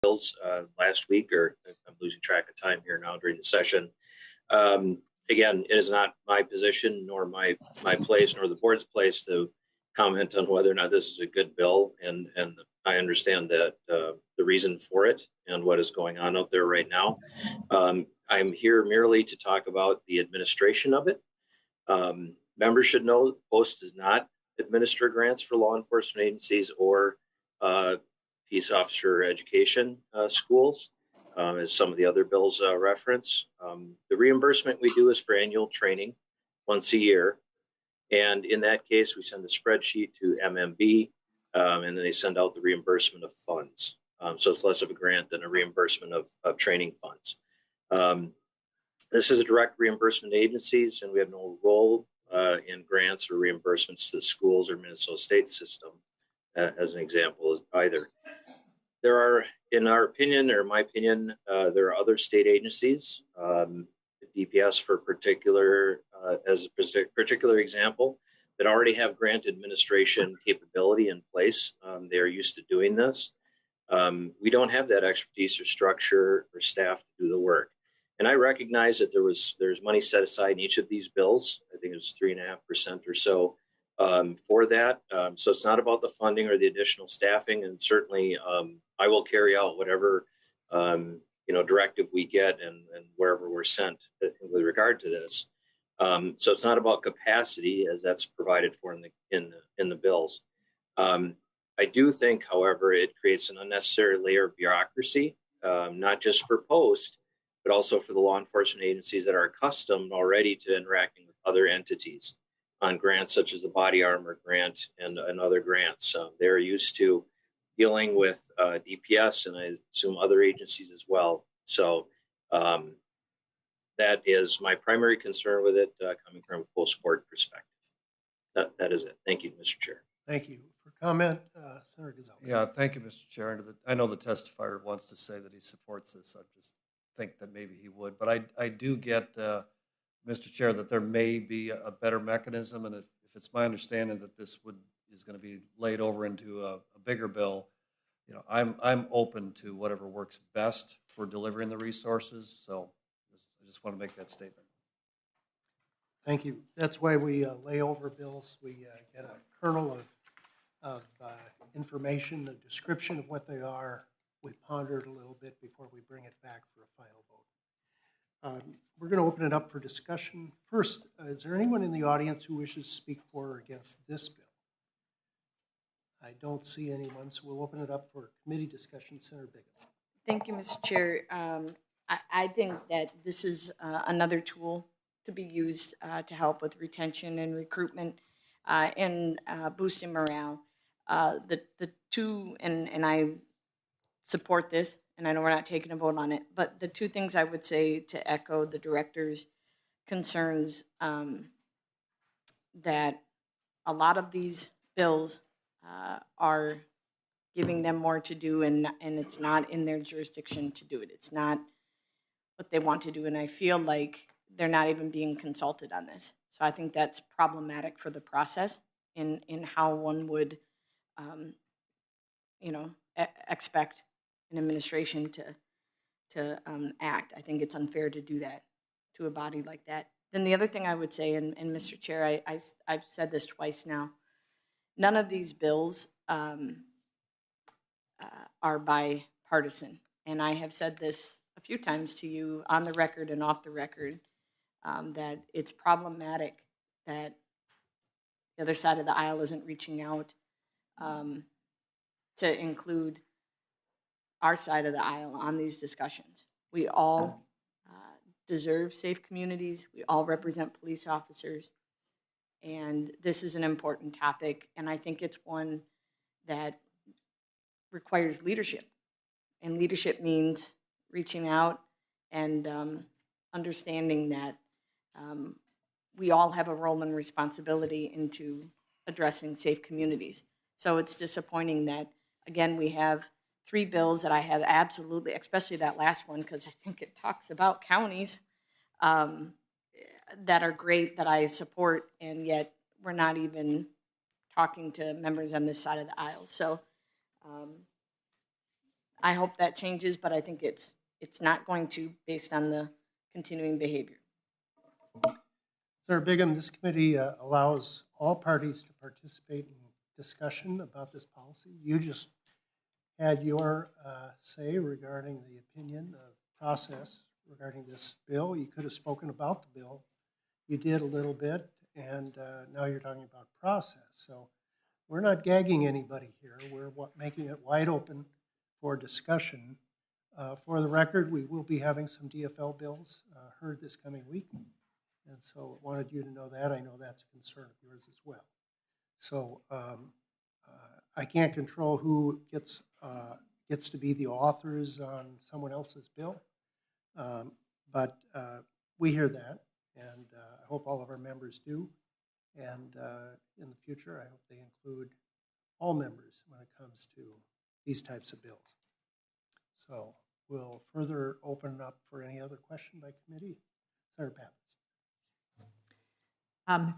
bills last week, or I'm losing track of time here now during the session. Again, it is not my position nor my place nor the board's place to comment on whether or not this is a good bill, and I understand that the reason for it and what is going on out there right now. I'm here merely to talk about the administration of it. Members should know the Post does not administer grants for law enforcement agencies or peace officer education schools, as some of the other bills reference. The reimbursement we do is for annual training once a year. And in that case, we send a spreadsheet to MMB, and then they send out the reimbursement of funds. So it's less of a grant than a reimbursement of training funds. This is a direct reimbursement to agencies, and we have no role in grants or reimbursements to the schools or Minnesota state system, as an example, either. There are, in our opinion, or my opinion, there are other state agencies, DPS for particular, as a particular example, that already have grant administration capability in place. They are used to doing this. We don't have that expertise or structure or staff to do the work. And I recognize that there's money set aside in each of these bills. I think it was 3.5% or so for that. So it's not about the funding or the additional staffing. And certainly I will carry out whatever directive we get and wherever we're sent with regard to this. So it's not about capacity, as that's provided for in the bills. I do think, however, it creates an unnecessary layer of bureaucracy, not just for Post, but also for the law enforcement agencies that are accustomed already to interacting with other entities on grants such as the body armor grant and other grants. They're used to dealing with DPS and I assume other agencies as well. So that is my primary concern with it, coming from a Post board perspective. That is it. Thank you, Mr. Chair. Thank you. For comment, Senator Gazelka. Yeah, thank you, Mr. Chair. I know the testifier wants to say that he supports this. I just think that maybe he would. But I do get, Mr. Chair, that there may be a better mechanism. And if it's my understanding that this is going to be laid over into a bigger bill, I'm open to whatever works best for delivering the resources. So I just want to make that statement. Thank you. That's why we lay over bills. We get a kernel of information, the description of what they are. We ponder it a little bit before we bring it back for a final vote. We're going to open it up for discussion. First, is there anyone in the audience who wishes to speak for or against this bill? I don't see anyone, so we'll open it up for committee discussion. Senator Biggin. Thank you, Mr. Chair. I think that this is another tool to be used to help with retention and recruitment and boosting morale. The two, and I support this, and I know we're not taking a vote on it, but the two things I would say to echo the director's concerns, that a lot of these bills are giving them more to do, and it's not in their jurisdiction to do it. It's not what they want to do, and I feel like they're not even being consulted on this. So I think that's problematic for the process in how one would, expect an administration to act. I think it's unfair to do that to a body like that. Then the other thing I would say, and Mr. Chair, I've said this twice now, none of these bills are bipartisan. And I have said this a few times to you on the record and off the record, that it's problematic that the other side of the aisle isn't reaching out to include our side of the aisle on these discussions. We all deserve safe communities. We all represent police officers. And this is an important topic, and I think it's one that requires leadership. And leadership means reaching out and understanding that we all have a role and responsibility into addressing safe communities. So it's disappointing that, again, we have 3 bills that I have absolutely, especially that last one, because I think it talks about counties, that are great, that I support, and yet we're not even talking to members on this side of the aisle. So I hope that changes, but I think it's not going to based on the continuing behavior. Senator Bigham, this committee allows all parties to participate in discussion about this policy. You just had your say regarding the opinion of process regarding this bill. You could have spoken about the bill. You did a little bit, and now you're talking about process. So we're not gagging anybody here. We're making it wide open for discussion. For the record, we will be having some DFL bills heard this coming week. And so I wanted you to know that. I know that's a concern of yours as well. So I can't control who gets to be the authors on someone else's bill. But we hear that, and I hope all of our members do. And in the future, I hope they include all members when it comes to these types of bills. So we'll further open up for any other question by committee. Senator Pappas.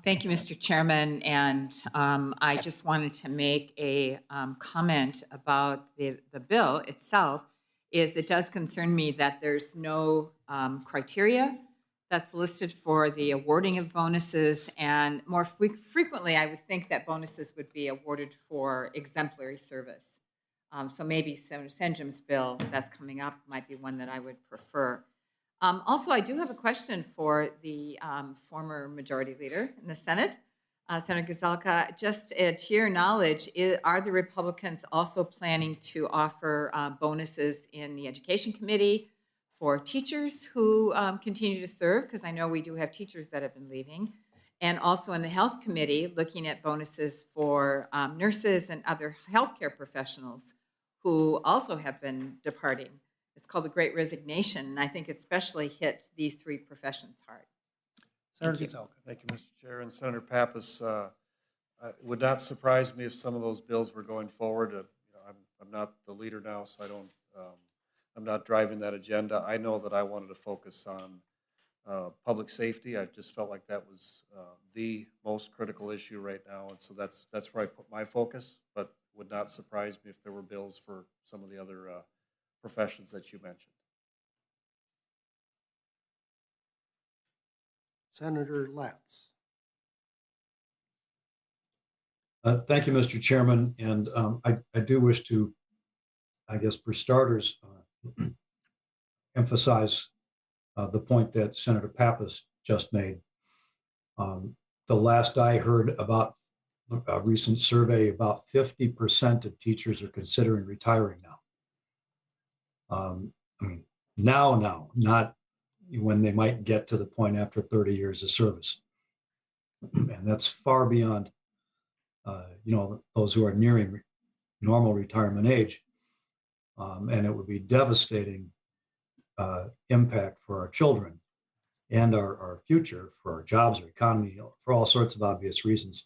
Thank you, Mr. Chairman. And I just wanted to make a comment about the bill itself. It does concern me that there's no criteria that's listed for the awarding of bonuses. And more frequently, I would think that bonuses would be awarded for exemplary service. So maybe Senator Senjum's bill that's coming up might be one that I would prefer. Also, I do have a question for the former majority leader in the Senate, Senator Gazelka. Just to your knowledge, are the Republicans also planning to offer bonuses in the Education Committee for teachers who continue to serve? Because I know we do have teachers that have been leaving. And also in the Health Committee, looking at bonuses for nurses and other healthcare professionals who also have been departing. It's called the Great Resignation, and I think it especially hit these three professions hard. Senator Gazelka. Thank you, Mr. Chair. And Senator Pappas, it would not surprise me if some of those bills were going forward. I'm not the leader now, so I'm not driving that agenda. I know that I wanted to focus on public safety. I just felt like that was the most critical issue right now, and so that's where I put my focus. But would not surprise me if there were bills for some of the other professions that you mentioned. Senator Latz. Thank you, Mr. Chairman. And I do wish to, I guess, for starters, emphasize the point that Senator Pappas just made. The last I heard about a recent survey, about 50% of teachers are considering retiring now. I mean, now, not when they might get to the point after 30 years of service. And that's far beyond, those who are nearing normal retirement age. And it would be devastating impact for our children and our future, for our jobs, our economy, for all sorts of obvious reasons.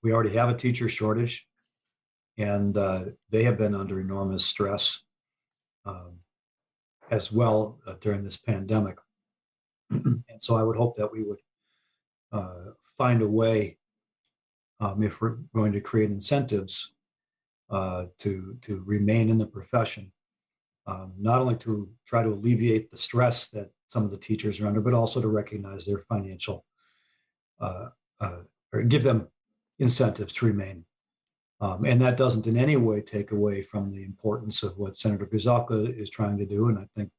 We already have a teacher shortage, and they have been under enormous stress as well during this pandemic. And so I would hope that we would find a way, if we're going to create incentives to remain in the profession, not only to try to alleviate the stress that some of the teachers are under, but also to recognize their financial, or give them incentives to remain. And that doesn't in any way take away from the importance of what Senator Gazelka is trying to do. And I think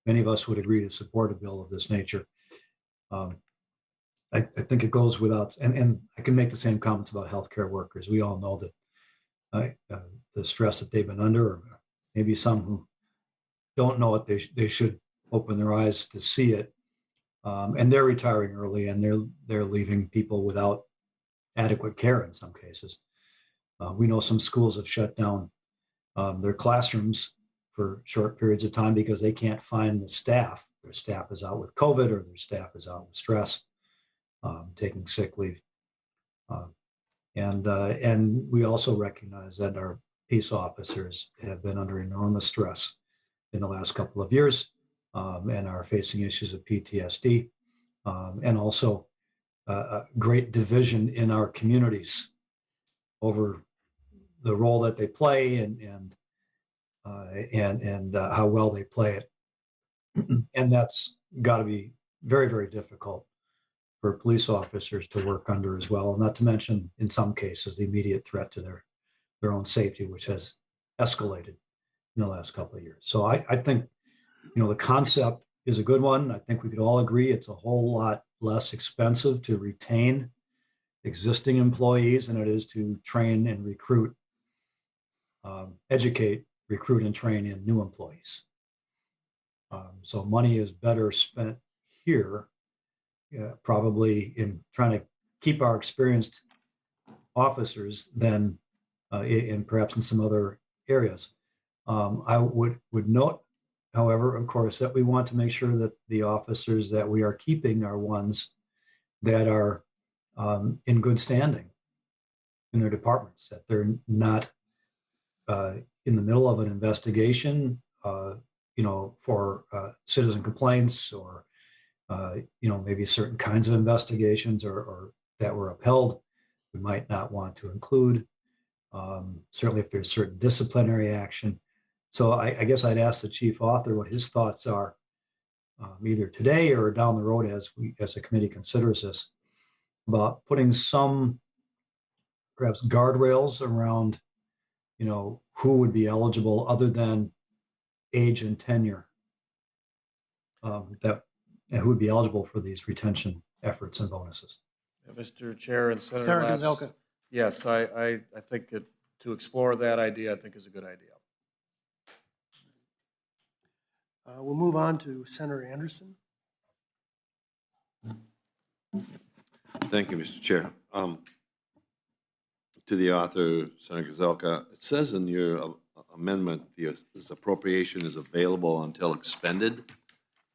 many of us would agree to support a bill of this nature. I think it goes without, and I can make the same comments about healthcare workers. We all know that the stress that they've been under, or maybe some who don't know it, they should open their eyes to see it. And they're retiring early, and they're leaving people without adequate care in some cases. We know some schools have shut down their classrooms for short periods of time because they can't find the staff. Their staff is out with COVID, or their staff is out with stress, taking sick leave. And we also recognize that our peace officers have been under enormous stress in the last couple of years, and are facing issues of PTSD, and also a great division in our communities over the role that they play, and and how well they play it. And that's got to be very, very difficult for police officers to work under as well. Not to mention, in some cases, the immediate threat to their own safety, which has escalated in the last couple of years. So I think, the concept is a good one. I think we could all agree it's a whole lot less expensive to retain existing employees than it is to train and recruit, educate, recruit, and train in new employees. So money is better spent here, probably in trying to keep our experienced officers than in perhaps in some other areas. I would note, however, of course, that we want to make sure that the officers that we are keeping are ones that are in good standing in their departments, that they're not in the middle of an investigation, for citizen complaints or, maybe certain kinds of investigations or that were upheld, we might not want to include. Certainly if there's certain disciplinary action. So I guess I'd ask the chief author what his thoughts are, either today or down the road as the committee considers this, about putting some perhaps guardrails around, who would be eligible other than age and tenure, who would be eligible for these retention efforts and bonuses. Mr. Chair and Senator Senator Latz, Gazelka. yes, I think that to explore that idea, I think is a good idea. We'll move on to Senator Anderson. Thank you, Mr. Chair. To the author, Senator Gazelka, it says in your amendment, this appropriation is available until expended.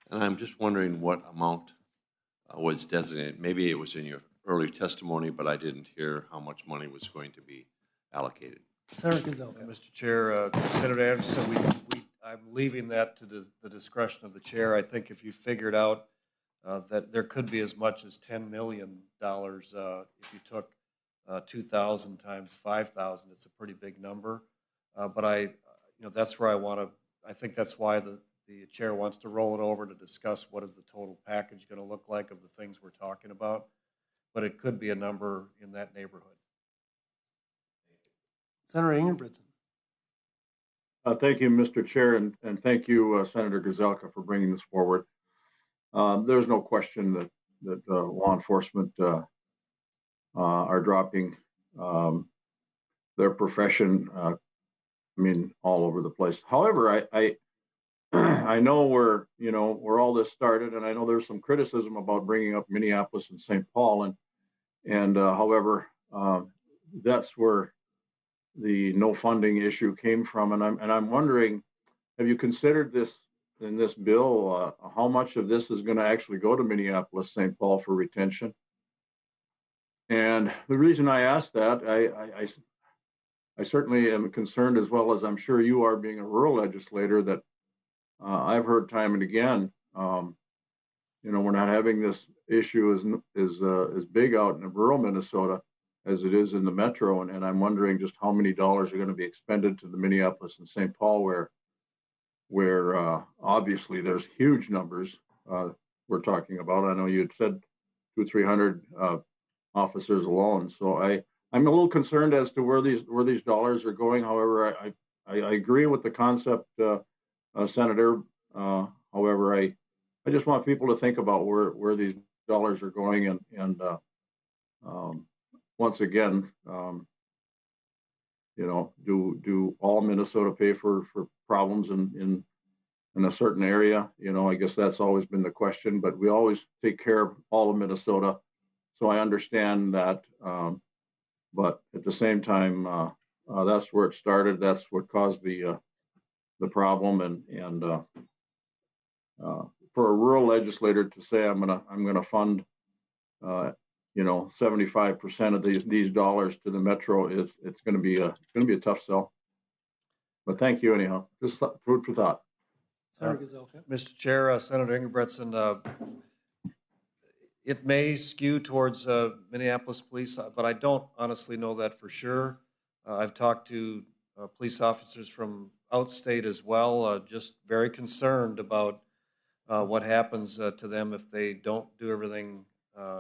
And I'm just wondering what amount was designated. Maybe it was in your earlier testimony, but I didn't hear how much money was going to be allocated. Senator Gazelka. Mr. Chair, Senator Anderson, I'm leaving that to the discretion of the chair. I think if you figured out that there could be as much as $10 million if you took 2,000 times 5,000, it's a pretty big number. But that's where I think that's why the chair wants to roll it over to discuss what is the total package going to look like of the things we're talking about. But it could be a number in that neighborhood. Senator Ingebrigtsen. Thank you, Mr. Chair, and thank you, Senator Gazelka, for bringing this forward. There's no question that law enforcement are dropping their profession. All over the place. However, I know where all this started, and I know there's some criticism about bringing up Minneapolis and St. Paul, and however, that's where the no funding issue came from, and I'm wondering, have you considered this in this bill? How much of this is going to actually go to Minneapolis, St. Paul for retention? And the reason I asked that, I certainly am concerned, as well as I'm sure you are, being a rural legislator, that I've heard time and again, we're not having this issue as big out in rural Minnesota as it is in the metro, and I'm wondering just how many dollars are going to be expended to the Minneapolis and St. Paul, where obviously there's huge numbers we're talking about. I know you had said 200-300 officers alone, so I'm a little concerned as to where these dollars are going. However, I agree with the concept, Senator. However, I just want people to think about where these dollars are going, and once again, do all Minnesota pay for problems in a certain area? I guess that's always been the question, but we always take care of all of Minnesota. So I understand that, but at the same time, that's where it started. That's what caused the problem, and for a rural legislator to say I'm gonna fund 75% of these dollars to the metro, it's going to be a tough sell. But thank you anyhow. Just food for thought. Senator Gazelka. Mr. Chair, Senator Ingebrigtsen, it may skew towards Minneapolis police, but I don't honestly know that for sure. I've talked to police officers from outstate as well, just very concerned about what happens to them if they don't do everything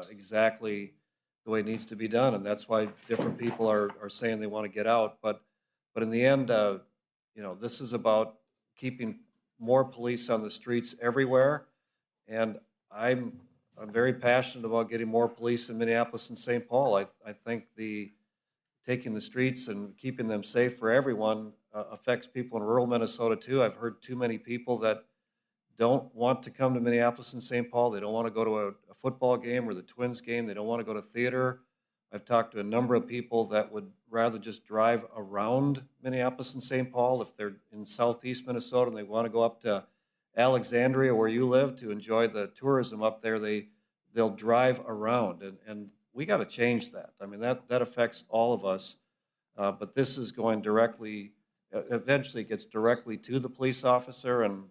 exactly the way it needs to be done. And that's why different people are saying they want to get out. But in the end, this is about keeping more police on the streets everywhere. And I'm very passionate about getting more police in Minneapolis and St. Paul. I think taking the streets and keeping them safe for everyone affects people in rural Minnesota too. I've heard too many people that don't want to come to Minneapolis and St. Paul. They don't want to go to a football game or the Twins game. They don't want to go to theater. I've talked to a number of people that would rather just drive around Minneapolis and St. Paul if they're in southeast Minnesota and they want to go up to Alexandria, where you live, to enjoy the tourism up there. They'll drive around, and we got to change that. I mean, that affects all of us, but this is going directly, eventually gets directly to the police officer, and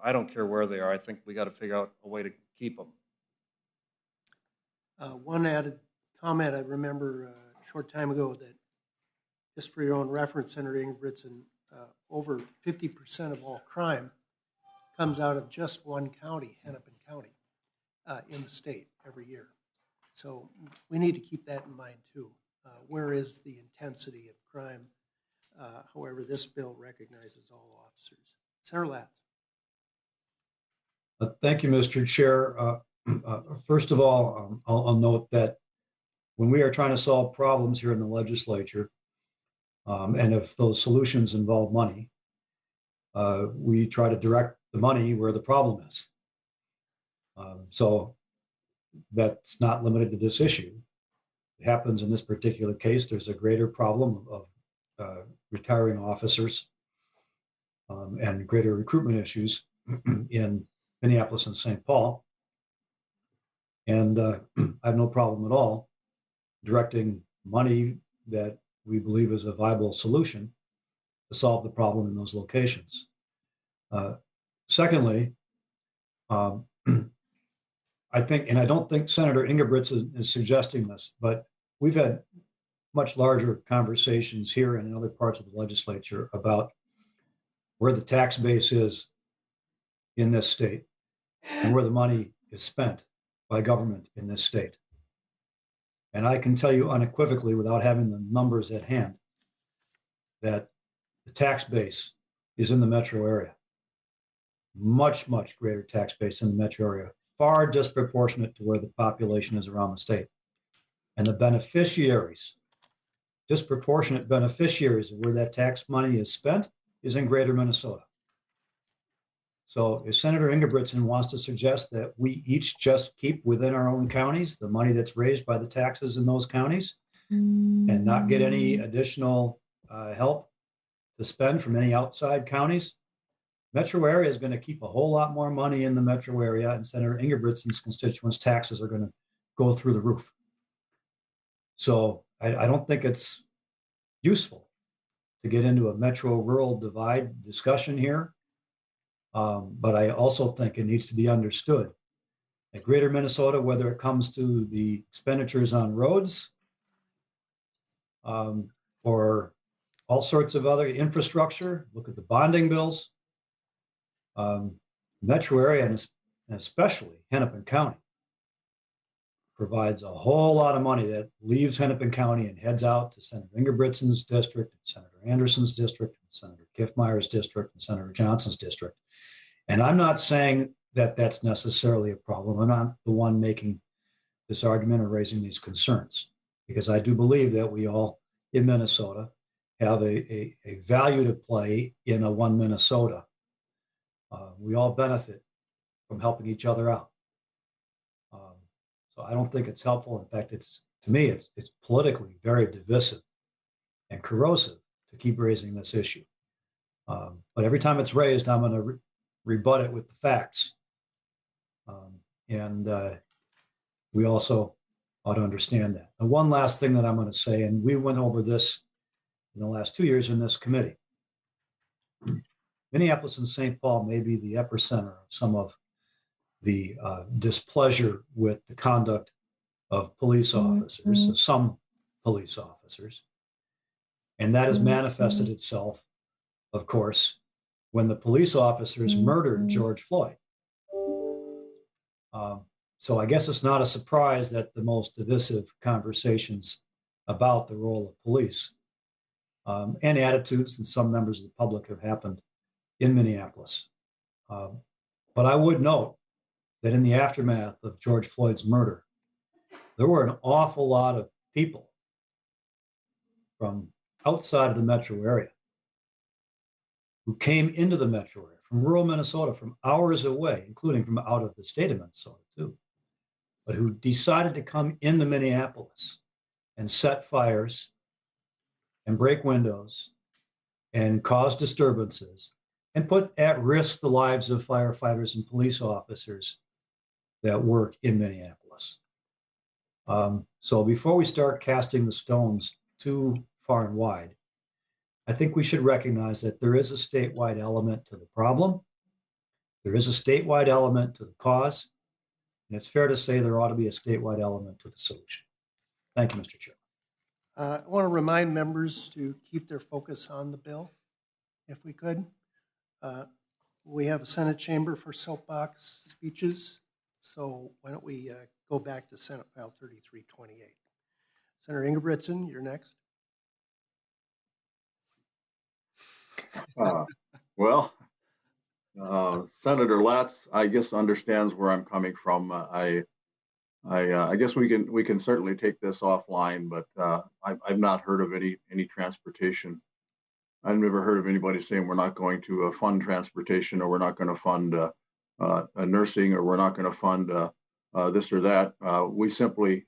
I don't care where they are. I think we got to figure out a way to keep them. One added comment I remember a short time ago, that just for your own reference, Senator Ingebrigtsen, over 50% of all crime comes out of just one county, Hennepin County, in the state every year. So we need to keep that in mind too. Where is the intensity of crime? However, this bill recognizes all officers. Senator Latz. Thank you, Mr. Chair. First of all, I'll note that when we are trying to solve problems here in the legislature, and if those solutions involve money, we try to direct the money where the problem is. So that's not limited to this issue. It happens in this particular case. There's a greater problem of retiring officers and greater recruitment issues in Minneapolis and St. Paul. And I have no problem at all directing money that we believe is a viable solution to solve the problem in those locations. Secondly, I think, and I don't think Senator Ingebrigtsen is suggesting this, but we've had much larger conversations here and in other parts of the legislature about where the tax base is in this state and where the money is spent by government in this state. And I can tell you unequivocally, without having the numbers at hand, that the tax base is in the metro area. Much, much greater tax base in the metro area, far disproportionate to where the population is around the state. And the beneficiaries, disproportionate beneficiaries of where that tax money is spent, is in greater Minnesota. So if Senator Ingebrigtsen wants to suggest that we each just keep within our own counties the money that's raised by the taxes in those counties and not get any additional help to spend from any outside counties, metro area is going to keep a whole lot more money in the metro area, and Senator Ingebrigtsen's constituents' taxes are going to go through the roof. So I don't think it's useful to get into a metro-rural divide discussion here. But I also think it needs to be understood that greater Minnesota, whether it comes to the expenditures on roads or all sorts of other infrastructure, look at the bonding bills, metro area, and especially Hennepin County, provides a whole lot of money that leaves Hennepin County and heads out to Senator Ingebrigtsen's district, Senator Anderson's district, Senator Kiffmeyer's district, and Senator Johnson's district. And I'm not saying that that's necessarily a problem. I'm not the one making this argument or raising these concerns, because I do believe that we all in Minnesota have a value to play in a one Minnesota. We all benefit from helping each other out. So I don't think it's helpful. In fact, to me, it's politically very divisive and corrosive to keep raising this issue. But every time it's raised, I'm going to rebut it with the facts. And we also ought to understand that. And one last thing that I'm going to say, and we went over this in the last 2 years in this committee. Minneapolis and St. Paul may be the epicenter of some of the displeasure with the conduct of police officers, some police officers. And that has manifested itself of course, when the police officers murdered George Floyd. So I guess it's not a surprise that the most divisive conversations about the role of police and attitudes in some members of the public have happened in Minneapolis. But I would note that in the aftermath of George Floyd's murder, there were an awful lot of people from outside of the metro area who came into the metro area from rural Minnesota, from hours away, including from out of the state of Minnesota too, but who decided to come into Minneapolis and set fires and break windows and cause disturbances and put at risk the lives of firefighters and police officers that work in Minneapolis. So before we start casting the stones too far and wide, I think we should recognize that there is a statewide element to the problem. There is a statewide element to the cause. And it's fair to say there ought to be a statewide element to the solution. Thank you, Mr. Chair. I want to remind members to keep their focus on the bill, if we could. We have a Senate chamber for soapbox speeches, so why don't we go back to Senate File 3328. Senator Ingebrigtsen, you're next. Well, Senator Latz, I guess, understands where I'm coming from. I guess we can certainly take this offline, but I've not heard of any transportation. I've never heard of anybody saying we're not going to fund transportation, or we're not going to fund nursing, or we're not going to fund this or that. We're simply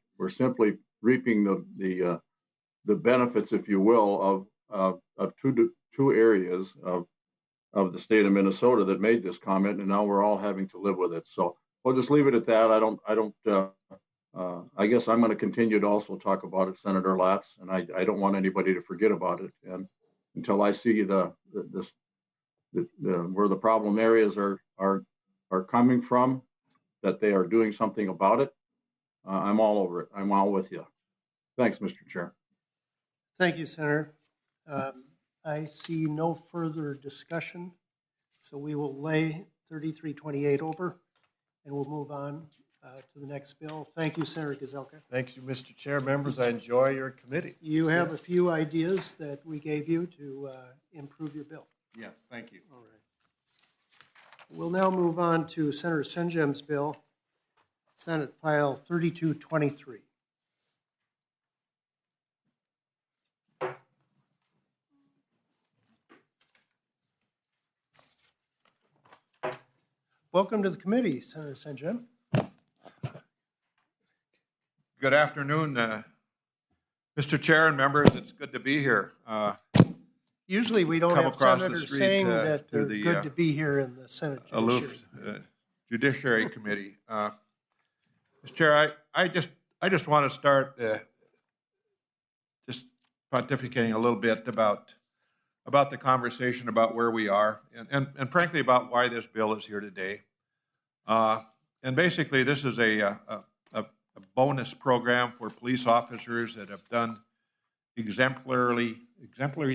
reaping the benefits, if you will, of two areas of the state of Minnesota that made this comment, and now we're all having to live with it. So we'll just leave it at that. I guess I'm going to continue to also talk about it, Senator Latz, and I don't want anybody to forget about it. And until I see where the problem areas are coming from, that they are doing something about it, I'm all over it. I'm all with you. Thanks, Mr. Chair. Thank you, Senator. I see no further discussion, so we will lay 3328 over, and we'll move on to the next bill. Thank you, Senator Gazelka. Thank you, Mr. Chair. Members, I enjoy your committee. You have a few ideas that we gave you to improve your bill. Yes, thank you. All right. We'll now move on to Senator Senjem's bill, Senate File 3223. Welcome to the committee, Senator Senjem. Good afternoon, Mr. Chair and members. It's good to be here. Usually we don't Come have across the senators street, saying that to they're the, good to be here in the Senate Judiciary. Aloof Judiciary Committee. Mr. Chair, I just want to start just pontificating a little bit about the conversation about where we are, and frankly about why this bill is here today. And basically, this is a bonus program for police officers that have done exemplary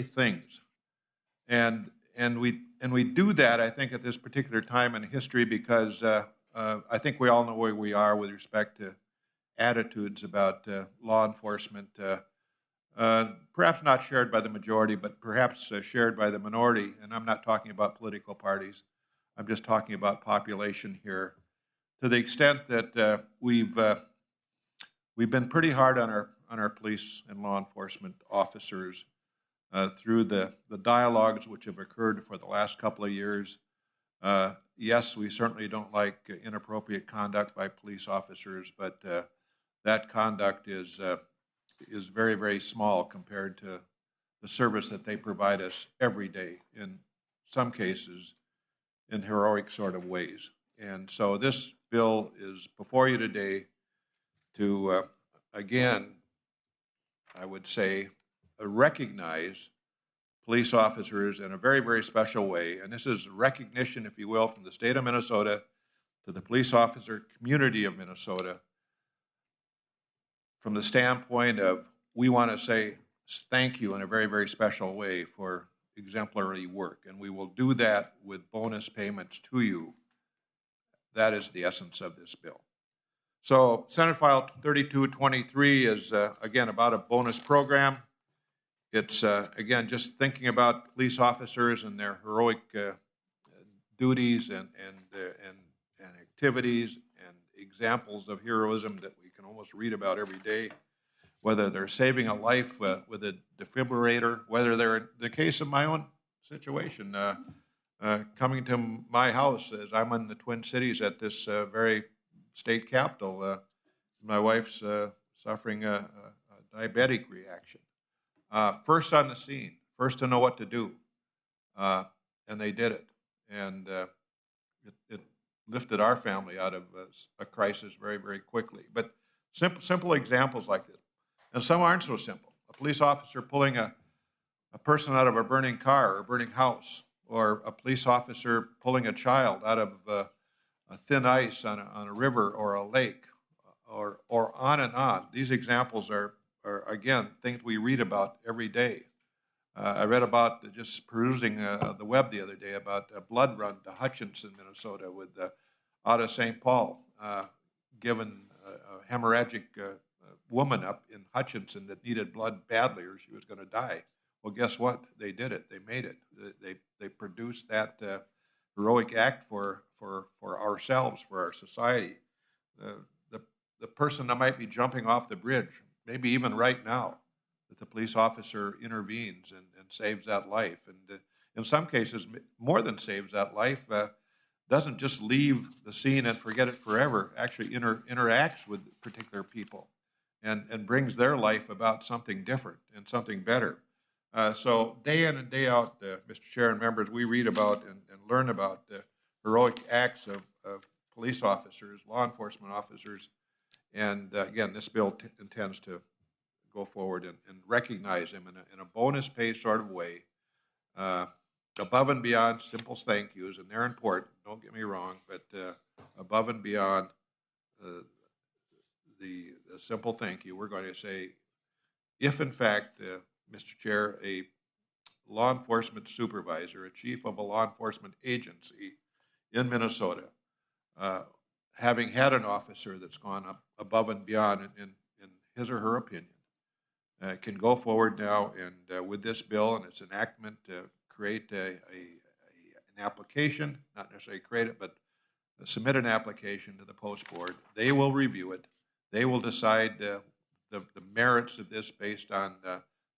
things, and we do that, I think, at this particular time in history because I think we all know where we are with respect to attitudes about law enforcement. Perhaps not shared by the majority, but perhaps shared by the minority. And I'm not talking about political parties. I'm just talking about population here. To the extent that we've been pretty hard on our police and law enforcement officers through the dialogues which have occurred for the last couple of years. Yes, we certainly don't like inappropriate conduct by police officers, but that conduct is very, very small compared to the service that they provide us every day, in some cases in heroic sort of ways. And so this bill is before you today to, again, I would say, recognize police officers in a very, very special way. And this is recognition, if you will, from the state of Minnesota to the police officer community of Minnesota, from the standpoint of we want to say thank you in a very, very special way for exemplary work, and we will do that with bonus payments to you. That is the essence of this bill. So Senate File 3223 is, again, about a bonus program. It's, again, just thinking about police officers and their heroic duties and activities and examples of heroism that we can almost read about every day, whether they're saving a life with a defibrillator, whether they're, in the case of my own situation, coming to my house as I'm in the Twin Cities at this very state capitol. My wife's suffering a diabetic reaction. First on the scene, first to know what to do, and they did it. And it lifted our family out of a crisis very, very quickly. But simple examples like this. And some aren't so simple. A police officer pulling a person out of a burning car or a burning house, or a police officer pulling a child out of a thin ice on a river or a lake, or on and on. These examples are again, things we read about every day. I read about, just perusing the web the other day, about a blood run to Hutchinson, Minnesota, with out of St. Paul, given a hemorrhagic woman up in Hutchinson that needed blood badly or she was going to die. Well, guess what? They did it. They made it. They produced that heroic act for ourselves, for our society. The person that might be jumping off the bridge, maybe even right now, that the police officer intervenes and saves that life. And in some cases, more than saves that life, doesn't just leave the scene and forget it forever, actually interacts with particular people and brings their life about something different and something better. So day in and day out, Mr. Chair and members, we read about and learn about heroic acts of police officers, law enforcement officers. And again, this bill intends to go forward and recognize them in a bonus pay sort of way, above and beyond simple thank yous, and they're important, don't get me wrong, but above and beyond the simple thank you, we're going to say, if in fact, Mr. Chair, a law enforcement supervisor, a chief of a law enforcement agency in Minnesota, having had an officer that's gone up above and beyond in his or her opinion, can go forward now and with this bill and its enactment, create an application, not necessarily create it, but submit an application to the post board. They will review it. They will decide the merits of this based on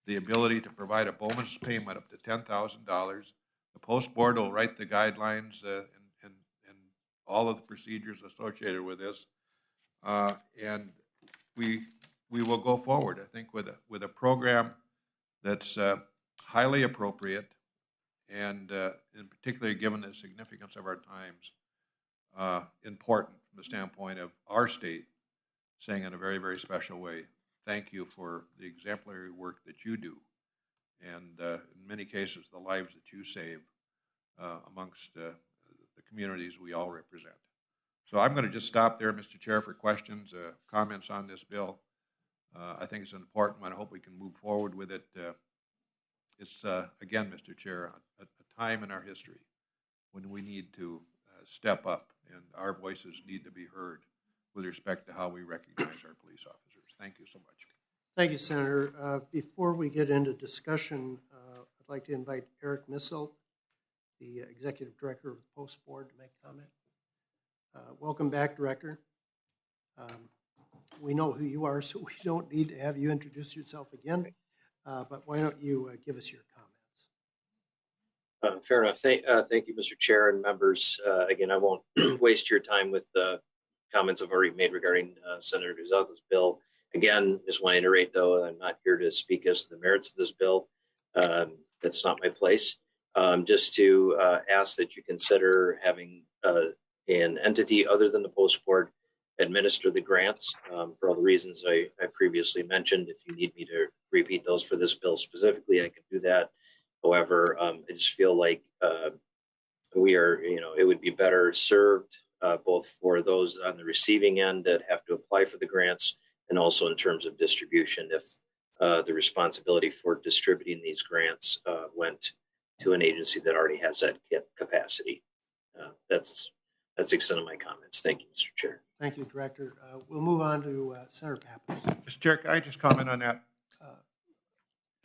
the ability to provide a bonus payment up to $10,000. The post board will write the guidelines and all of the procedures associated with this, and we will go forward, I think, with a program that's highly appropriate, and in particular, given the significance of our times, important from the standpoint of our state saying in a very, very special way, thank you for the exemplary work that you do, and in many cases, the lives that you save amongst the communities we all represent. So I'm going to just stop there, Mr. Chair, for questions, comments on this bill. I think it's an important one. I hope we can move forward with it. It's, again, Mr. Chair, a time in our history when we need to step up and our voices need to be heard with respect to how we recognize our police officers. Thank you so much. Thank you, Senator. Before we get into discussion, I'd like to invite Eric Missel, the Executive Director of the Post Board, to make comment. Welcome back, Director. We know who you are, so we don't need to have you introduce yourself again, but why don't you give us your comments? Fair enough. Thank you, Mr. Chair and members. Again, I won't waste your time with the comments I've already made regarding Senator Gazelka's bill. Again, just want to iterate, though, I'm not here to speak as to the merits of this bill. That's not my place. Just to ask that you consider having an entity other than the Post Board administer the grants for all the reasons I previously mentioned. If you need me to repeat those for this bill specifically, I can do that. However, I just feel like we are, it would be better served both for those on the receiving end that have to apply for the grants and also in terms of distribution if the responsibility for distributing these grants went to an agency that already has that capacity. That's the extent of my comments. Thank you, Mr. Chair. Thank you, Director. We'll move on to Senator Pappas. Mr. Chair, can I just comment on that?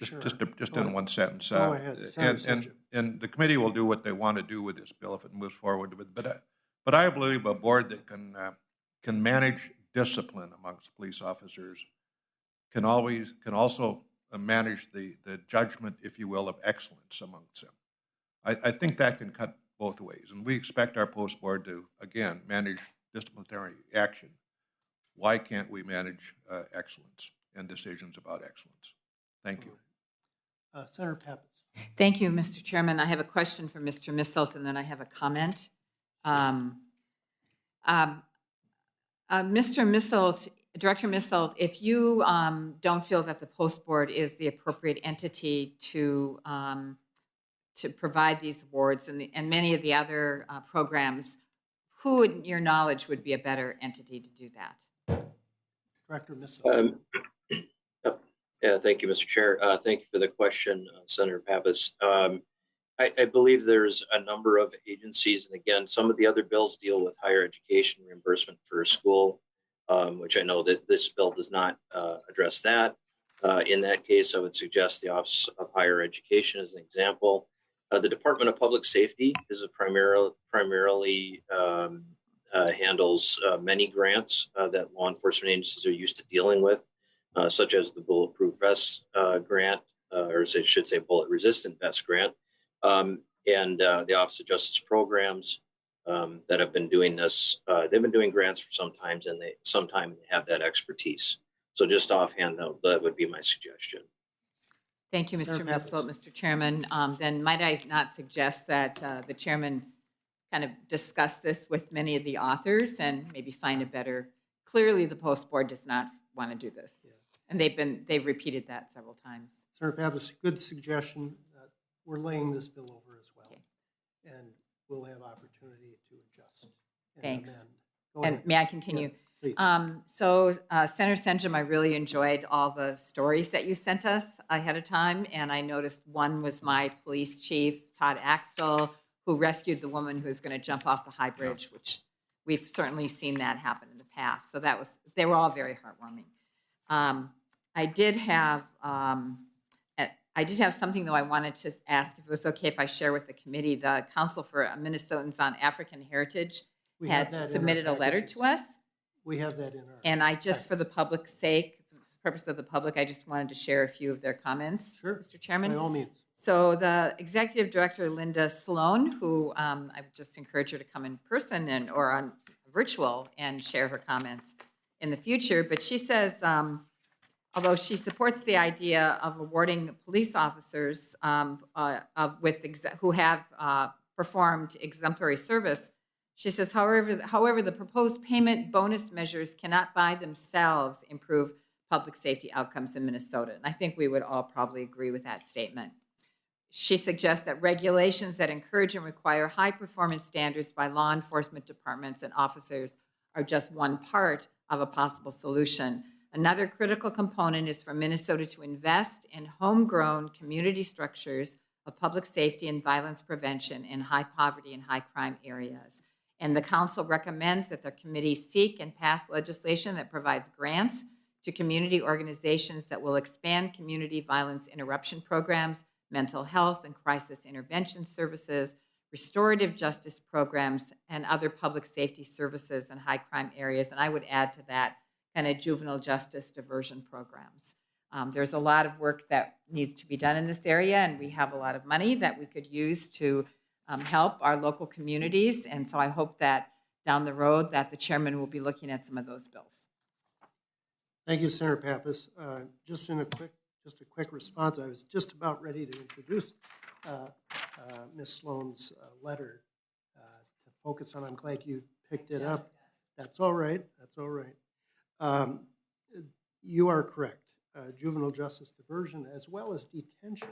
Sure. Just Go in ahead. one sentence. Go ahead. Senator And the committee will do what they want to do with this bill if it moves forward. But I believe a board that can manage discipline amongst police officers can also manage the judgment, if you will, of excellence amongst them. I think that can cut both ways, and we expect our post board to, again, manage disciplinary action. Why can't we manage excellence and decisions about excellence? Thank you. Senator Pappas. Thank you, Mr. Chairman. I have a question for Mr. Misselt, and then I have a comment. Mr. Misselt, Director Misselt, if you don't feel that the post board is the appropriate entity to provide these awards and many of the other programs, who, in your knowledge, would be a better entity to do that? Director Misselt. Yeah, thank you, Mr. Chair. Thank you for the question, Senator Pappas. I believe there's a number of agencies, and again, some of the other bills deal with higher education reimbursement for a school, which I know that this bill does not address that. In that case, I would suggest the Office of Higher Education as an example. The Department of Public Safety is primarily handles many grants that law enforcement agencies are used to dealing with, such as the Bulletproof Vest grant, or I should say Bullet Resistant Vest grant, and the Office of Justice Programs that have been doing this. They've been doing grants for some time, and they have that expertise. So just offhand, though, that would be my suggestion. Thank you, Mr. Senator Pappas. Misselt. Mr. Chairman, then might I not suggest that the chairman kind of discuss this with many of the authors and maybe find a better, clearly the post board does not want to do this. Yeah. And they've repeated that several times. Senator Pappas, good suggestion. We're laying this bill over as well. Okay. And we'll have opportunity to adjust and Thanks. amend. Go ahead. And may I continue? Yes, please. Senator Senjum, I really enjoyed all the stories that you sent us ahead of time, and I noticed one was my police chief, Todd Axtell, who rescued the woman who was going to jump off the high bridge, which we've certainly seen that happen in the past. So they were all very heartwarming. I did have something, though, I wanted to ask if it was okay if I share with the committee. The Council for Minnesotans on African Heritage We have that had in submitted a our letter packages. to us. We have that in our. And I just, for the public's sake, for the purpose of the public, I just wanted to share a few of their comments, Sure. Mr. Chairman. By all means. So the Executive Director, Linda Sloan, who I would just encourage her to come in person or on virtual and share her comments in the future. But she says, although she supports the idea of awarding police officers who have performed exemplary service, she says, however, the proposed payment bonus measures cannot by themselves improve public safety outcomes in Minnesota. And I think we would all probably agree with that statement. She suggests that regulations that encourage and require high performance standards by law enforcement departments and officers are just one part of a possible solution. Another critical component is for Minnesota to invest in homegrown community structures of public safety and violence prevention in high poverty and high crime areas. And the council recommends that the committee seek and pass legislation that provides grants to community organizations that will expand community violence interruption programs, mental health and crisis intervention services, restorative justice programs, and other public safety services in high crime areas. And I would add to that kind of juvenile justice diversion programs. There's a lot of work that needs to be done in this area, and we have a lot of money that we could use to help our local communities. And so I hope that down the road that the chairman will be looking at some of those bills. Thank you, Senator Pappas. Just a quick response. I was just about ready to introduce Ms. Sloan's letter to focus on. I'm glad you picked it up. That's all right. That's all right. You are correct. Juvenile justice diversion as well as detention.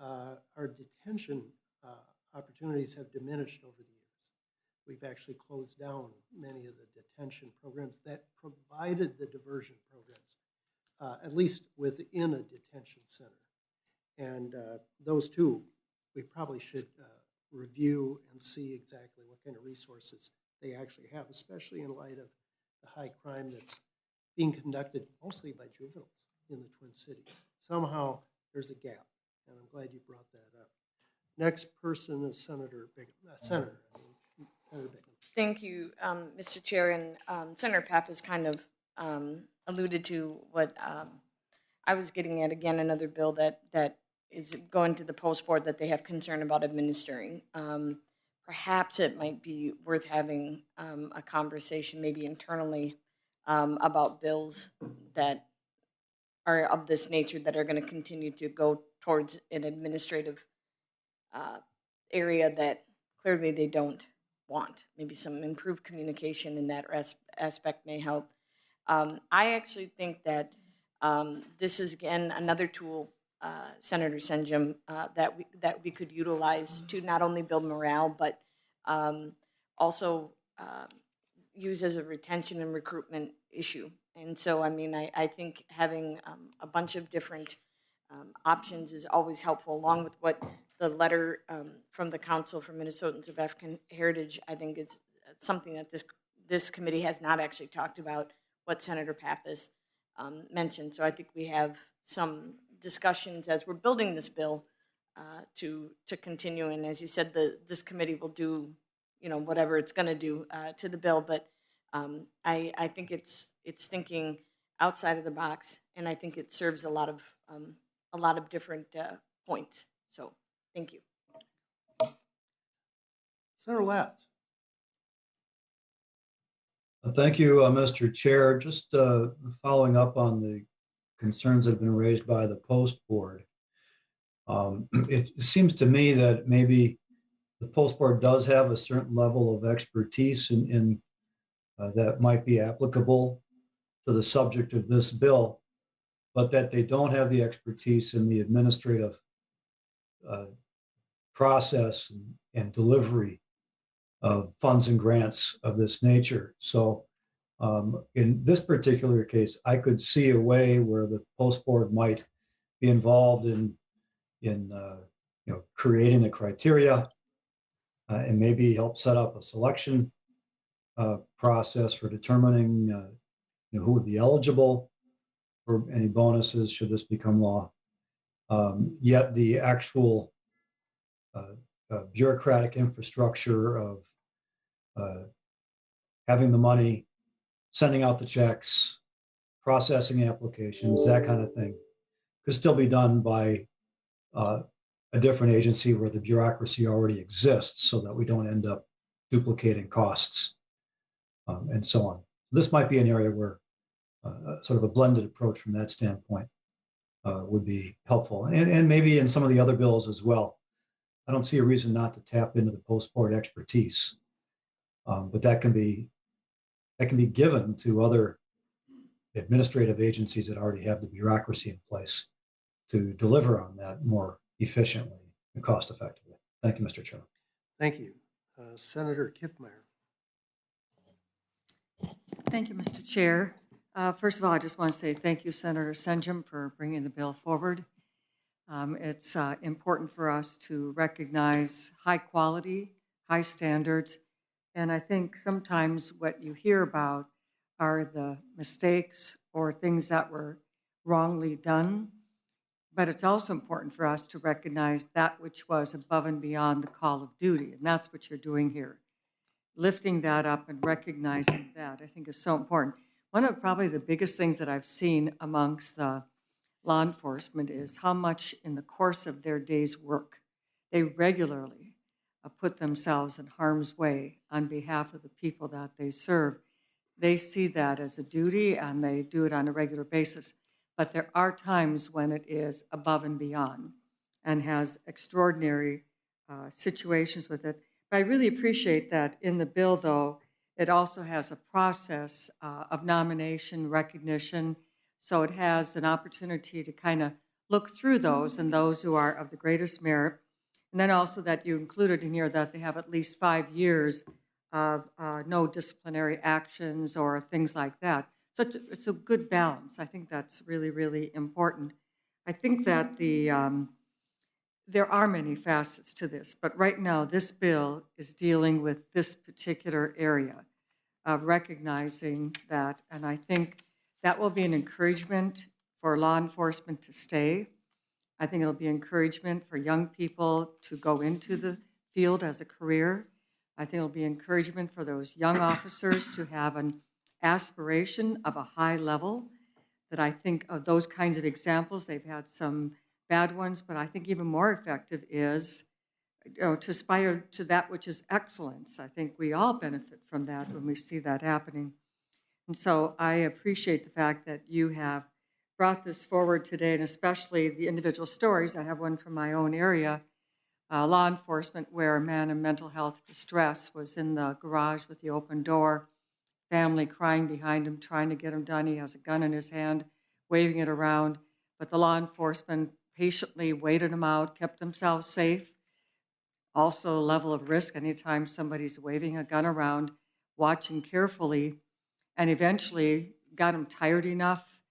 Our detention opportunities have diminished over the years. We've actually closed down many of the detention programs that provided the diversion programs, at least within a detention center. And those two we probably should review and see exactly what kind of resources they actually have, especially in light of the high crime that's being conducted mostly by juveniles in the Twin Cities. Somehow there's a gap, and I'm glad you brought that up. Next person is Senator Bingham. Senator Bingham. Thank you, Mr. Chair, and Senator Papp has kind of alluded to what I was getting at. Again, another bill that is going to the post board that they have concern about administering. Perhaps it might be worth having a conversation, maybe internally, about bills that are of this nature that are going to continue to go towards an administrative area that clearly they don't want. Maybe some improved communication in that aspect may help. I actually think that this is, again, another tool, Senator Senjum, that we could utilize to not only build morale, but also use as a retention and recruitment issue. And so, I mean, I think having a bunch of different options is always helpful, along with what the letter from the Council for Minnesotans of African Heritage, I think is something that this committee has not actually talked about, what Senator Pappas mentioned. So I think we have some discussions as we're building this bill to continue. And as you said, this committee will do, whatever it's going to do to the bill. But I think it's thinking outside of the box, and I think it serves a lot of different points. So thank you. Senator Latz. Thank you, Mr. Chair. Just following up on the concerns that have been raised by the post board. It seems to me that maybe the post board does have a certain level of expertise in that might be applicable to the subject of this bill, but that they don't have the expertise in the administrative process and delivery of funds and grants of this nature. So in this particular case, I could see a way where the post board might be involved in creating the criteria and maybe help set up a selection process for determining who would be eligible for any bonuses should this become law. Yet the actual bureaucratic infrastructure of having the money, sending out the checks, processing applications, that kind of thing, could still be done by a different agency where the bureaucracy already exists, so that we don't end up duplicating costs and so on. This might be an area where sort of a blended approach from that standpoint would be helpful, and maybe in some of the other bills as well. I don't see a reason not to tap into the post board expertise, but that can be given to other administrative agencies that already have the bureaucracy in place to deliver on that more efficiently and cost effectively. Thank you, Mr. Chairman. Thank you. Senator Kiffmeyer. Thank you, Mr. Chair. First of all, I just want to say thank you, Senator Senjum, for bringing the bill forward. It's important for us to recognize high quality, high standards, and I think sometimes what you hear about are the mistakes or things that were wrongly done, but it's also important for us to recognize that which was above and beyond the call of duty, and that's what you're doing here. Lifting that up and recognizing that, I think, is so important. One of probably the biggest things that I've seen amongst the law enforcement is how much in the course of their day's work they regularly put themselves in harm's way on behalf of the people that they serve. They see that as a duty and they do it on a regular basis. But there are times when it is above and beyond and has extraordinary situations with it. But I really appreciate that in the bill, though, it also has a process of nomination, recognition. So it has an opportunity to kind of look through those and those who are of the greatest merit. And then also that you included in here that they have at least 5 years of no disciplinary actions or things like that. So it's a good balance. I think that's really, really important. I think that there are many facets to this, but right now, this bill is dealing with this particular area of recognizing that, and I think that will be an encouragement for law enforcement to stay. I think it'll be encouragement for young people to go into the field as a career. I think it'll be encouragement for those young officers to have an aspiration of a high level, that I think of those kinds of examples. They've had some bad ones, but I think even more effective is to aspire to that which is excellence. I think we all benefit from that when we see that happening. And so I appreciate the fact that you have brought this forward today, and especially the individual stories. I have one from my own area, law enforcement, where a man in mental health distress was in the garage with the open door, family crying behind him, trying to get him done. He has a gun in his hand, waving it around, but the law enforcement patiently waited him out, kept themselves safe. Also, a level of risk anytime somebody's waving a gun around, watching carefully, and eventually got him tired enough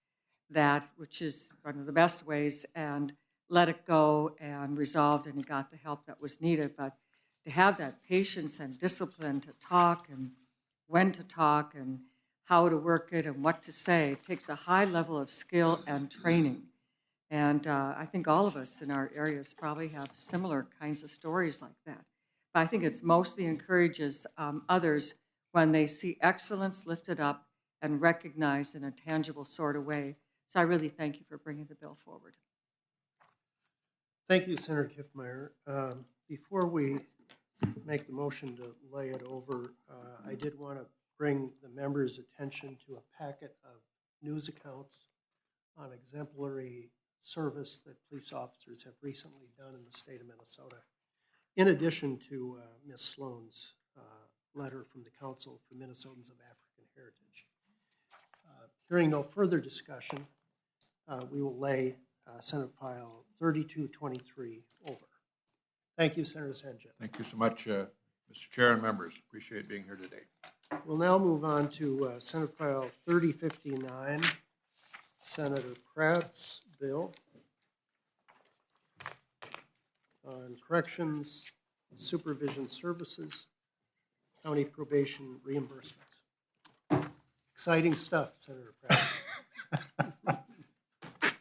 that, which is one of the best ways, and let it go and resolved, and he got the help that was needed. But to have that patience and discipline to talk and when to talk and how to work it and what to say takes a high level of skill and training. And I think all of us in our areas probably have similar kinds of stories like that. But I think it's mostly encourages others when they see excellence lifted up and recognized in a tangible sort of way. So I really thank you for bringing the bill forward. Thank you, Senator Kiffmeyer. Before we make the motion to lay it over, I did want to bring the members' attention to a packet of news accounts on exemplary service that police officers have recently done in the state of Minnesota, in addition to Ms. Sloan's letter from the Council for Minnesotans of African Heritage. Hearing no further discussion, we will lay Senate File 3223 over. Thank you, Senator Senja. Thank you so much, Mr. Chair and members. Appreciate being here today. We'll now move on to Senate File 3059, Senator Pratt's bill on corrections, supervision services, county probation reimbursements. Exciting stuff, Senator Pratt.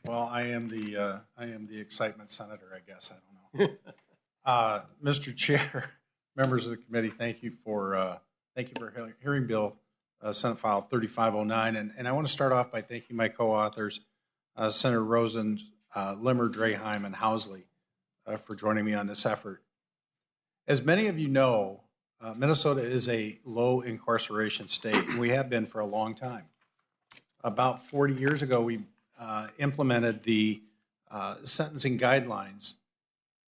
Well, I am the excitement senator, I guess. I don't know. Mr. Chair, members of the committee, thank you for hearing Bill Senate File 3509, and I want to start off by thanking my co-authors, Senator Rosen, Limmer, Draheim, and Housley, for joining me on this effort. As many of you know, Minnesota is a low incarceration state, and we have been for a long time. About 40 years ago, we implemented the sentencing guidelines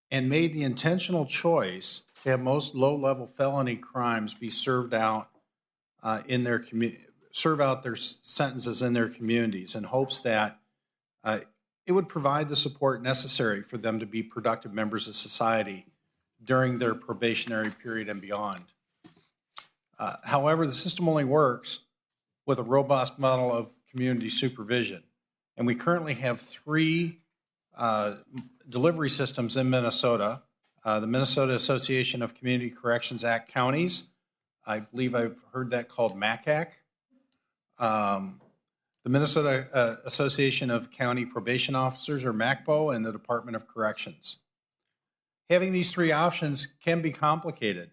and made the intentional choice to have most low-level felony crimes be served out in their serve out their sentences in their communities, in hopes that it would provide the support necessary for them to be productive members of society during their probationary period and beyond. However, the system only works with a robust model of community supervision. And we currently have 3 delivery systems in Minnesota. The Minnesota Association of Community Corrections Act Counties, I believe I've heard that called MACAC. The Minnesota Association of County Probation Officers, or MACPO, and the Department of Corrections. Having these 3 options can be complicated,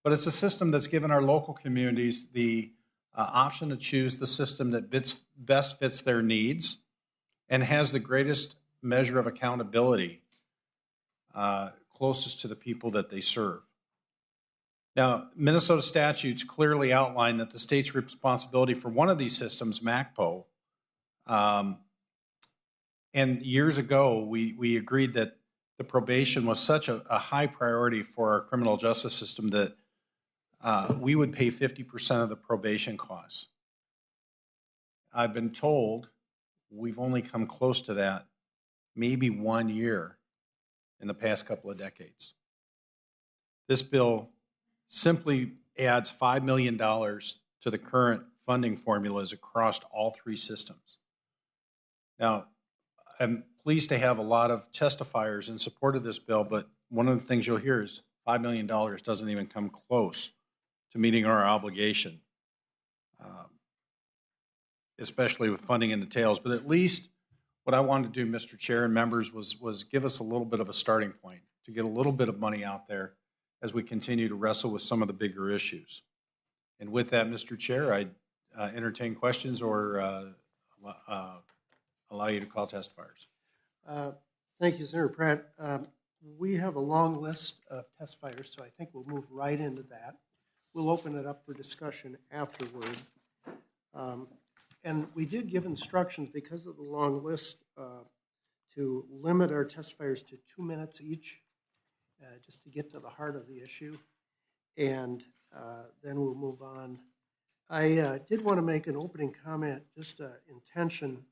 but it's a system that's given our local communities the option to choose the system that best fits their needs and has the greatest measure of accountability closest to the people that they serve. Now, Minnesota statutes clearly outline that the state's responsibility for one of these systems, MACPO, and years ago, we agreed that the probation was such a high priority for our criminal justice system that we would pay 50% of the probation costs. I've been told we've only come close to that maybe 1 year in the past couple of decades. This bill simply adds $5 million to the current funding formulas across all 3 systems. Now, I'm pleased to have a lot of testifiers in support of this bill, but one of the things you'll hear is $5 million doesn't even come close to meeting our obligation, especially with funding in the tails. But at least what I wanted to do, Mr. Chair and members, was give us a little bit of a starting point to get a little bit of money out there as we continue to wrestle with some of the bigger issues. And with that, Mr. Chair, I entertain questions or allow you to call testifiers. Thank you, Senator Pratt. We have a long list of testifiers, so I think we'll move right into that. We'll open it up for discussion afterward. And we did give instructions because of the long list to limit our testifiers to 2 minutes each, just to get to the heart of the issue. And then we'll move on. I did want to make an opening comment, just intention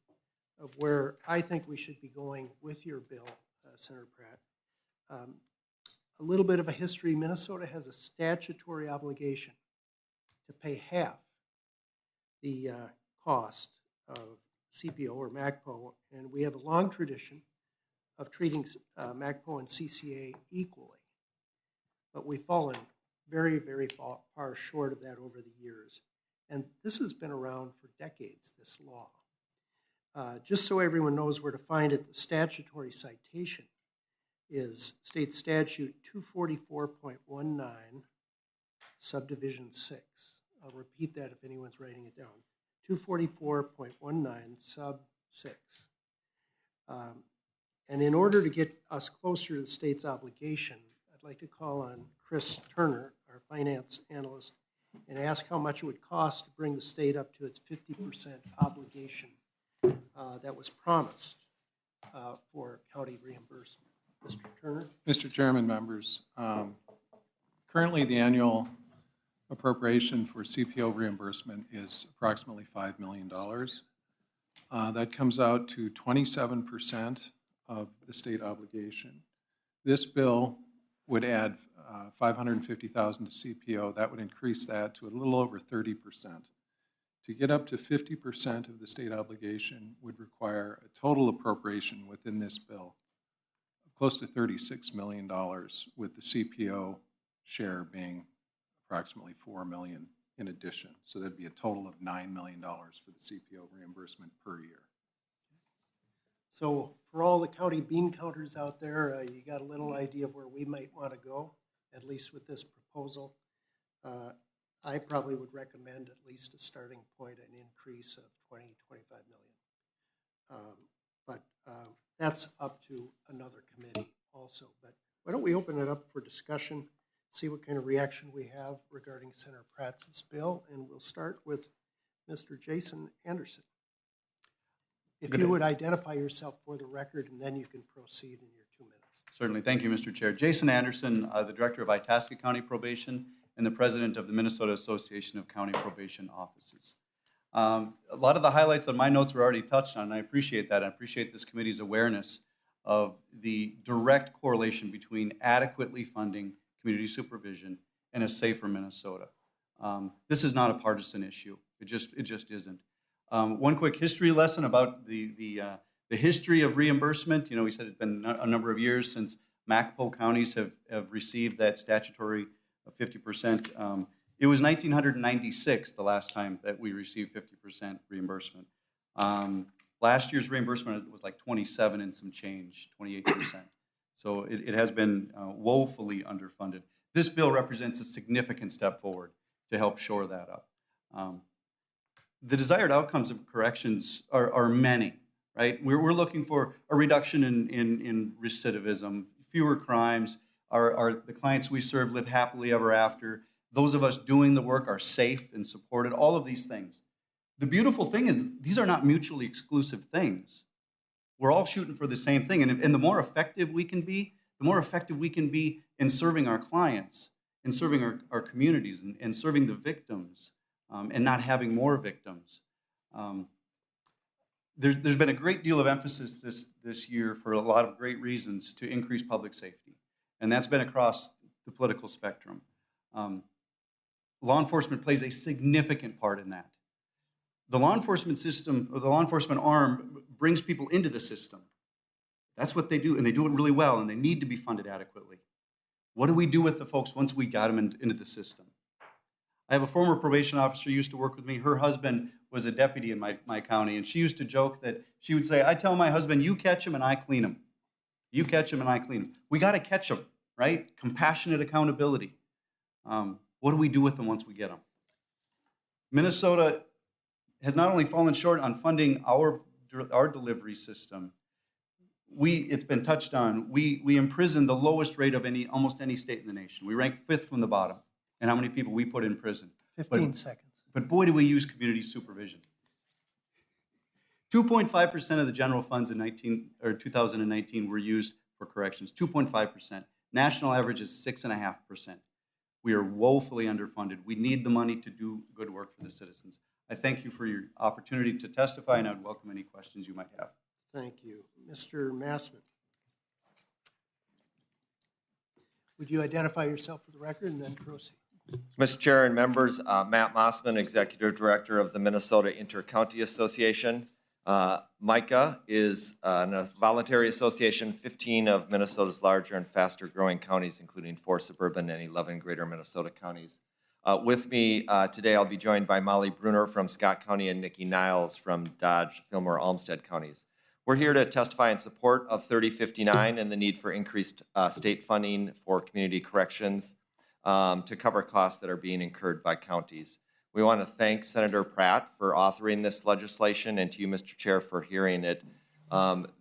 of where I think we should be going with your bill, Senator Pratt. A little bit of a history. Minnesota has a statutory obligation to pay half the cost of CPO or MACPO, and we have a long tradition of treating MACPO and CCA equally. But we've fallen very, very far short of that over the years. And this has been around for decades, this law. Just so everyone knows where to find it, the statutory citation is State Statute 244.19, Subdivision 6. I'll repeat that if anyone's writing it down. 244.19, Sub 6. And in order to get us closer to the state's obligation, I'd like to call on Chris Turner, our finance analyst, and ask how much it would cost to bring the state up to its 50% obligation that was promised for county reimbursement. Mr. Turner? Mr. Chairman, members, currently the annual appropriation for CPO reimbursement is approximately $5 million. That comes out to 27% of the state obligation. This bill would add $550,000 to CPO. That would increase that to a little over 30%. To get up to 50% of the state obligation would require a total appropriation within this bill of close to $36 million, with the CPO share being approximately $4 million in addition. So that'd be a total of $9 million for the CPO reimbursement per year. So for all the county bean counters out there, you got a little idea of where we might want to go, at least with this proposal. I probably would recommend at least a starting point, an increase of 20, 25 million. But that's up to another committee also. But why don't we open it up for discussion, see what kind of reaction we have regarding Senator Pratt's bill, and we'll start with Mr. Jason Anderson. If you would identify yourself for the record, and then you can proceed in your 2 minutes. Certainly. Thank you, Mr. Chair. Jason Anderson, the Director of Itasca County Probation and the President of the Minnesota Association of County Probation Offices. A lot of the highlights on my notes were already touched on, and I appreciate that. I appreciate this committee's awareness of the direct correlation between adequately funding community supervision and a safer Minnesota. This is not a partisan issue. It just isn't. One quick history lesson about the history of reimbursement. You know, we said it's been a number of years since MACPO counties have received that statutory 50%. It was 1996 the last time that we received 50% reimbursement. Last year's reimbursement was like 27 and some change, 28%. So it has been woefully underfunded. This bill represents a significant step forward to help shore that up. The desired outcomes of corrections are many, right? We're looking for a reduction in recidivism, fewer crimes. The clients we serve live happily ever after. Those of us doing the work are safe and supported, all of these things. The beautiful thing is these are not mutually exclusive things. We're all shooting for the same thing. And the more effective we can be, the more effective we can be in serving our clients, in serving our communities, and serving the victims, and not having more victims. There's been a great deal of emphasis this year for a lot of great reasons to increase public safety. And that's been across the political spectrum. Law enforcement plays a significant part in that. The law enforcement system, or the law enforcement arm, brings people into the system. That's what they do, and they do it really well, and they need to be funded adequately. What do we do with the folks once we got them into the system? I have a former probation officer who used to work with me. Her husband was a deputy in my county, and she used to joke that she would say, I tell my husband, you catch him and I clean him. You catch him and I clean him. We got to catch them, right? Compassionate accountability. What do we do with them once we get them? Minnesota has not only fallen short on funding our delivery system, it's been touched on, we imprison the lowest rate of almost any state in the nation. We rank 5th from the bottom in how many people we put in prison. 15 seconds. But boy, do we use community supervision. 2.5% of the general funds in 2019 were used for corrections, 2.5%. National average is 6.5%. We are woefully underfunded. We need the money to do good work for the citizens. I thank you for your opportunity to testify, and I would welcome any questions you might have. Thank you. Mr. Massman. Would you identify yourself for the record and then proceed? Mr. Chair and members, Matt Mossman, Executive Director of the Minnesota Inter-County Association. MICA is a voluntary association, 15 of Minnesota's larger and faster growing counties, including 4 suburban and 11 greater Minnesota counties. With me today, I'll be joined by Molly Bruner from Scott County and Nikki Niles from Dodge, Fillmore, Olmsted counties. We're here to testify in support of 3059 and the need for increased state funding for community corrections to cover costs that are being incurred by counties. We want to thank Senator Pratt for authoring this legislation, and to you, Mr. Chair, for hearing it.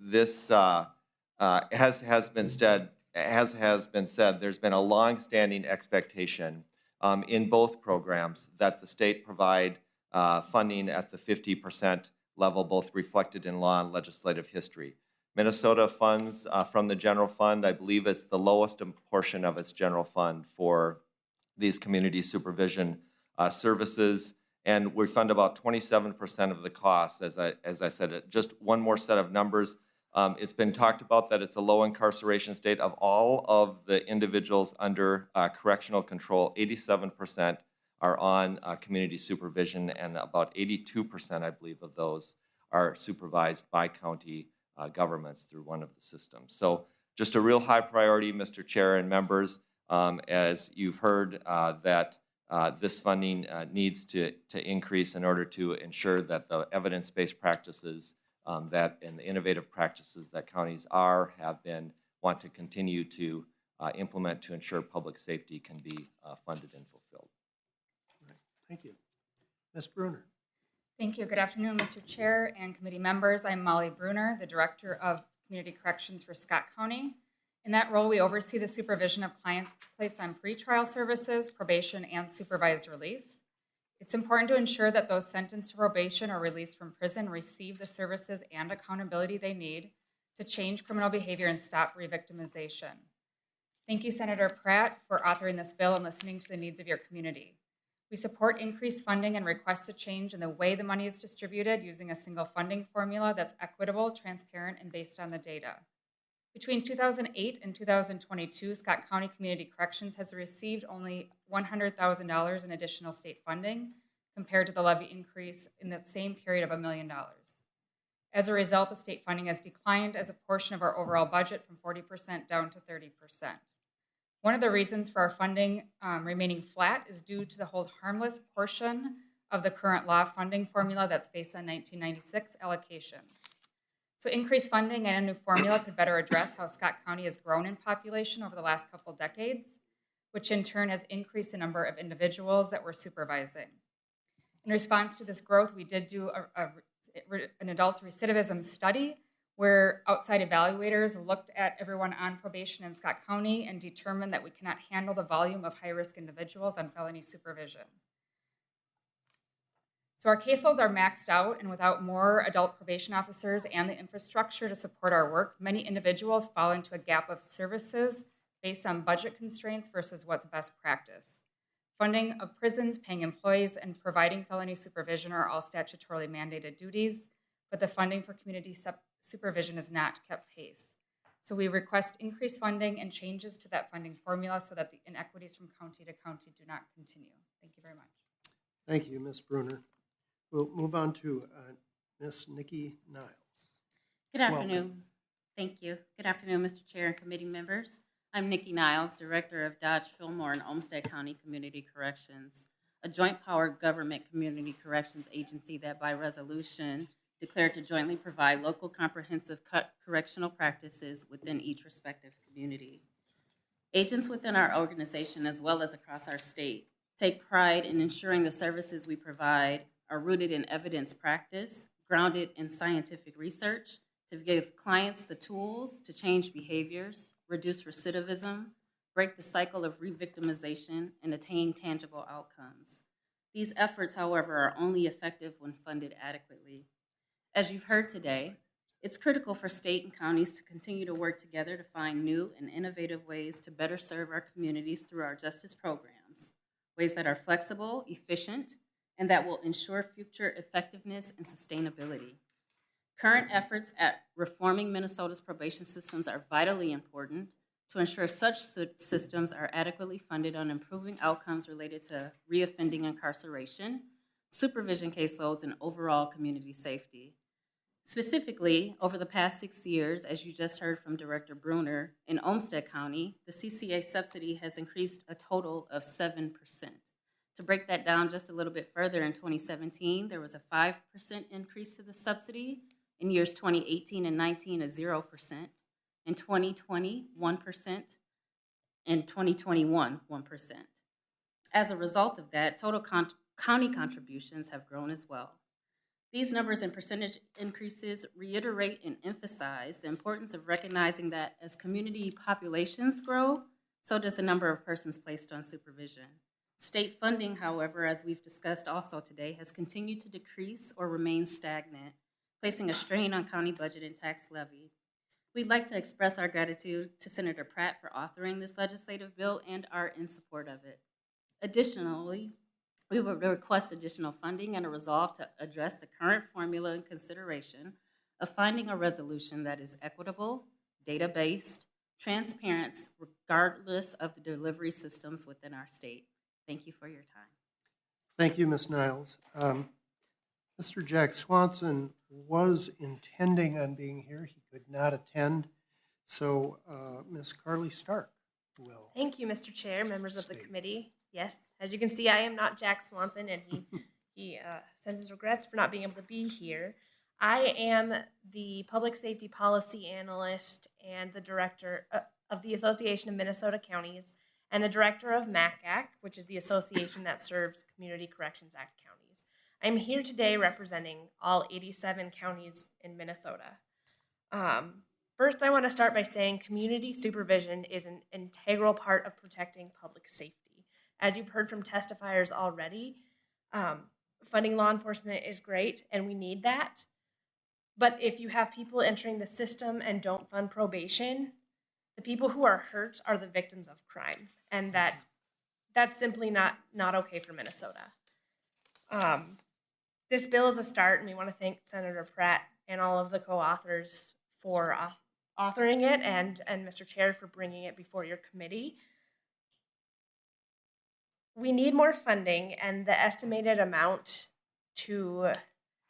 This has been said, there's been a long-standing expectation in both programs that the state provide funding at the 50% level, both reflected in law and legislative history. Minnesota funds from the general fund. I believe it's the lowest portion of its general fund for these community supervision services, and we fund about 27% of the costs. As I said, just one more set of numbers. It's been talked about that it's a low incarceration state. Of all of the individuals under correctional control, 87% are on community supervision, and about 82%, I believe, of those are supervised by county governments through one of the systems. So just a real high priority, Mr. Chair and members, as you've heard that this funding needs to increase in order to ensure that the evidence-based practices and the innovative practices that counties want to continue to implement to ensure public safety can be funded and fulfilled. Thank you. Ms. Bruner. Thank you. Good afternoon, Mr. Chair and committee members. I'm Molly Bruner, the Director of Community Corrections for Scott County. In that role, we oversee the supervision of clients placed on pretrial services, probation, and supervised release. It's important to ensure that those sentenced to probation or released from prison receive the services and accountability they need to change criminal behavior and stop re-victimization. Thank you, Senator Pratt, for authoring this bill and listening to the needs of your community. We support increased funding and request a change in the way the money is distributed using a single funding formula that's equitable, transparent, and based on the data. Between 2008 and 2022, Scott County Community Corrections has received only $100,000 in additional state funding compared to the levy increase in that same period of $1 million. As a result, the state funding has declined as a portion of our overall budget from 40% down to 30%. One of the reasons for our funding remaining flat is due to the hold harmless portion of the current law funding formula that's based on 1996 allocations. So increased funding and a new formula could better address how Scott County has grown in population over the last couple decades, which in turn has increased the number of individuals that we're supervising. In response to this growth, we did do an adult recidivism study where outside evaluators looked at everyone on probation in Scott County and determined that we cannot handle the volume of high-risk individuals on felony supervision. So our caseloads are maxed out, and without more adult probation officers and the infrastructure to support our work, many individuals fall into a gap of services based on budget constraints versus what's best practice. Funding of prisons, paying employees, and providing felony supervision are all statutorily mandated duties, but the funding for community supervision is not kept pace. So we request increased funding and changes to that funding formula so that the inequities from county to county do not continue. Thank you very much. Thank you, Ms. Bruner. We'll move on to Ms. Nikki Niles. Good afternoon. Thank you. Good afternoon, Mr. Chair and committee members. I'm Nikki Niles, Director of Dodge, Fillmore, and Olmsted County Community Corrections, a joint power government community corrections agency that by resolution declared to jointly provide local comprehensive correctional practices within each respective community. Agents within our organization, as well as across our state, take pride in ensuring the services we provide are rooted in evidence practice, grounded in scientific research, to give clients the tools to change behaviors, reduce recidivism, break the cycle of re-victimization, and attain tangible outcomes. These efforts, however, are only effective when funded adequately. As you've heard today, it's critical for state and counties to continue to work together to find new and innovative ways to better serve our communities through our justice programs, ways that are flexible, efficient, and that will ensure future effectiveness and sustainability. Current efforts at reforming Minnesota's probation systems are vitally important to ensure such systems are adequately funded on improving outcomes related to reoffending incarceration, supervision caseloads, and overall community safety. Specifically, over the past 6 years, as you just heard from Director Bruner, in Olmsted County, the CCA subsidy has increased a total of 7%. To break that down just a little bit further, in 2017, there was a 5% increase to the subsidy. In years 2018 and 19, a 0%. In 2020, 1%. In 2021, 1%. As a result of that, total county contributions have grown as well. These numbers and percentage increases reiterate and emphasize the importance of recognizing that as community populations grow, so does the number of persons placed on supervision. State funding, however, as we've discussed also today, has continued to decrease or remain stagnant, placing a strain on county budget and tax levy. We'd like to express our gratitude to Senator Pratt for authoring this legislative bill and are in support of it. Additionally, we would request additional funding and a resolve to address the current formula and consideration of finding a resolution that is equitable, data-based, transparent, regardless of the delivery systems within our state. Thank you for your time. Thank you, Ms. Niles. Mr. Jack Swanson was intending on being here. He could not attend. So Ms. Carly Stark will. Thank you, Mr. Chair, members of the committee. Yes, as you can see, I am not Jack Swanson, and he sends his regrets for not being able to be here. I am the Public Safety Policy Analyst and the Director of the Association of Minnesota Counties and the Director of MACAC, which is the association that serves Community Corrections Act counties. I'm here today representing all 87 counties in Minnesota. First, I want to start by saying community supervision is an integral part of protecting public safety. As you've heard from testifiers already, funding law enforcement is great, and we need that. But if you have people entering the system and don't fund probation, the people who are hurt are the victims of crime, and that's simply not okay for Minnesota. This bill is a start, and we want to thank Senator Pratt and all of the co-authors for authoring it, and Mr. Chair for bringing it before your committee. We need more funding, and the estimated amount to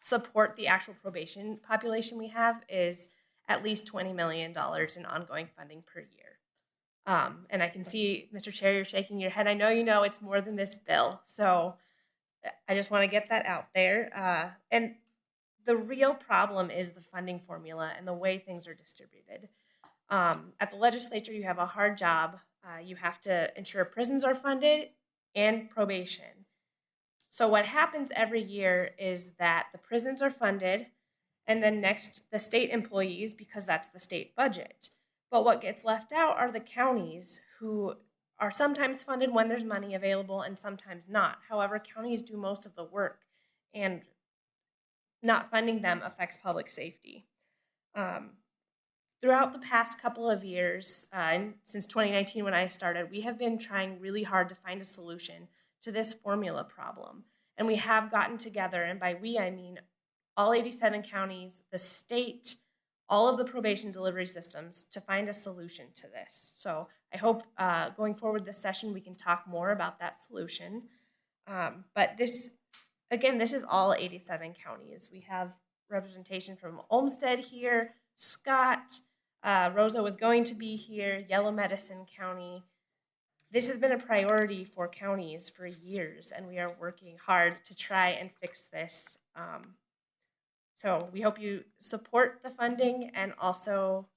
support the actual probation population we have is at least $20 million in ongoing funding per year. And I can see, Mr. Chair, you're shaking your head. I know you know it's more than this bill, so I just want to get that out there. And the real problem is the funding formula and the way things are distributed. At the legislature, you have a hard job. You have to ensure prisons are funded and probation. So what happens every year is that the prisons are funded, and then next the state employees, because that's the state budget. But what gets left out are the counties, who are sometimes funded when there's money available and sometimes not. However, counties do most of the work, and not funding them affects public safety. Throughout the past couple of years, since 2019 when I started, we have been trying really hard to find a solution to this formula problem. And we have gotten together, and by we I mean all 87 counties, the state, all of the probation delivery systems, to find a solution to this. So I hope going forward this session we can talk more about that solution. But this, again, this is all 87 counties. We have representation from Olmsted here, Scott, Rosa was going to be here, Yellow Medicine County. This has been a priority for counties for years, and we are working hard to try and fix this. So we hope you support the funding and also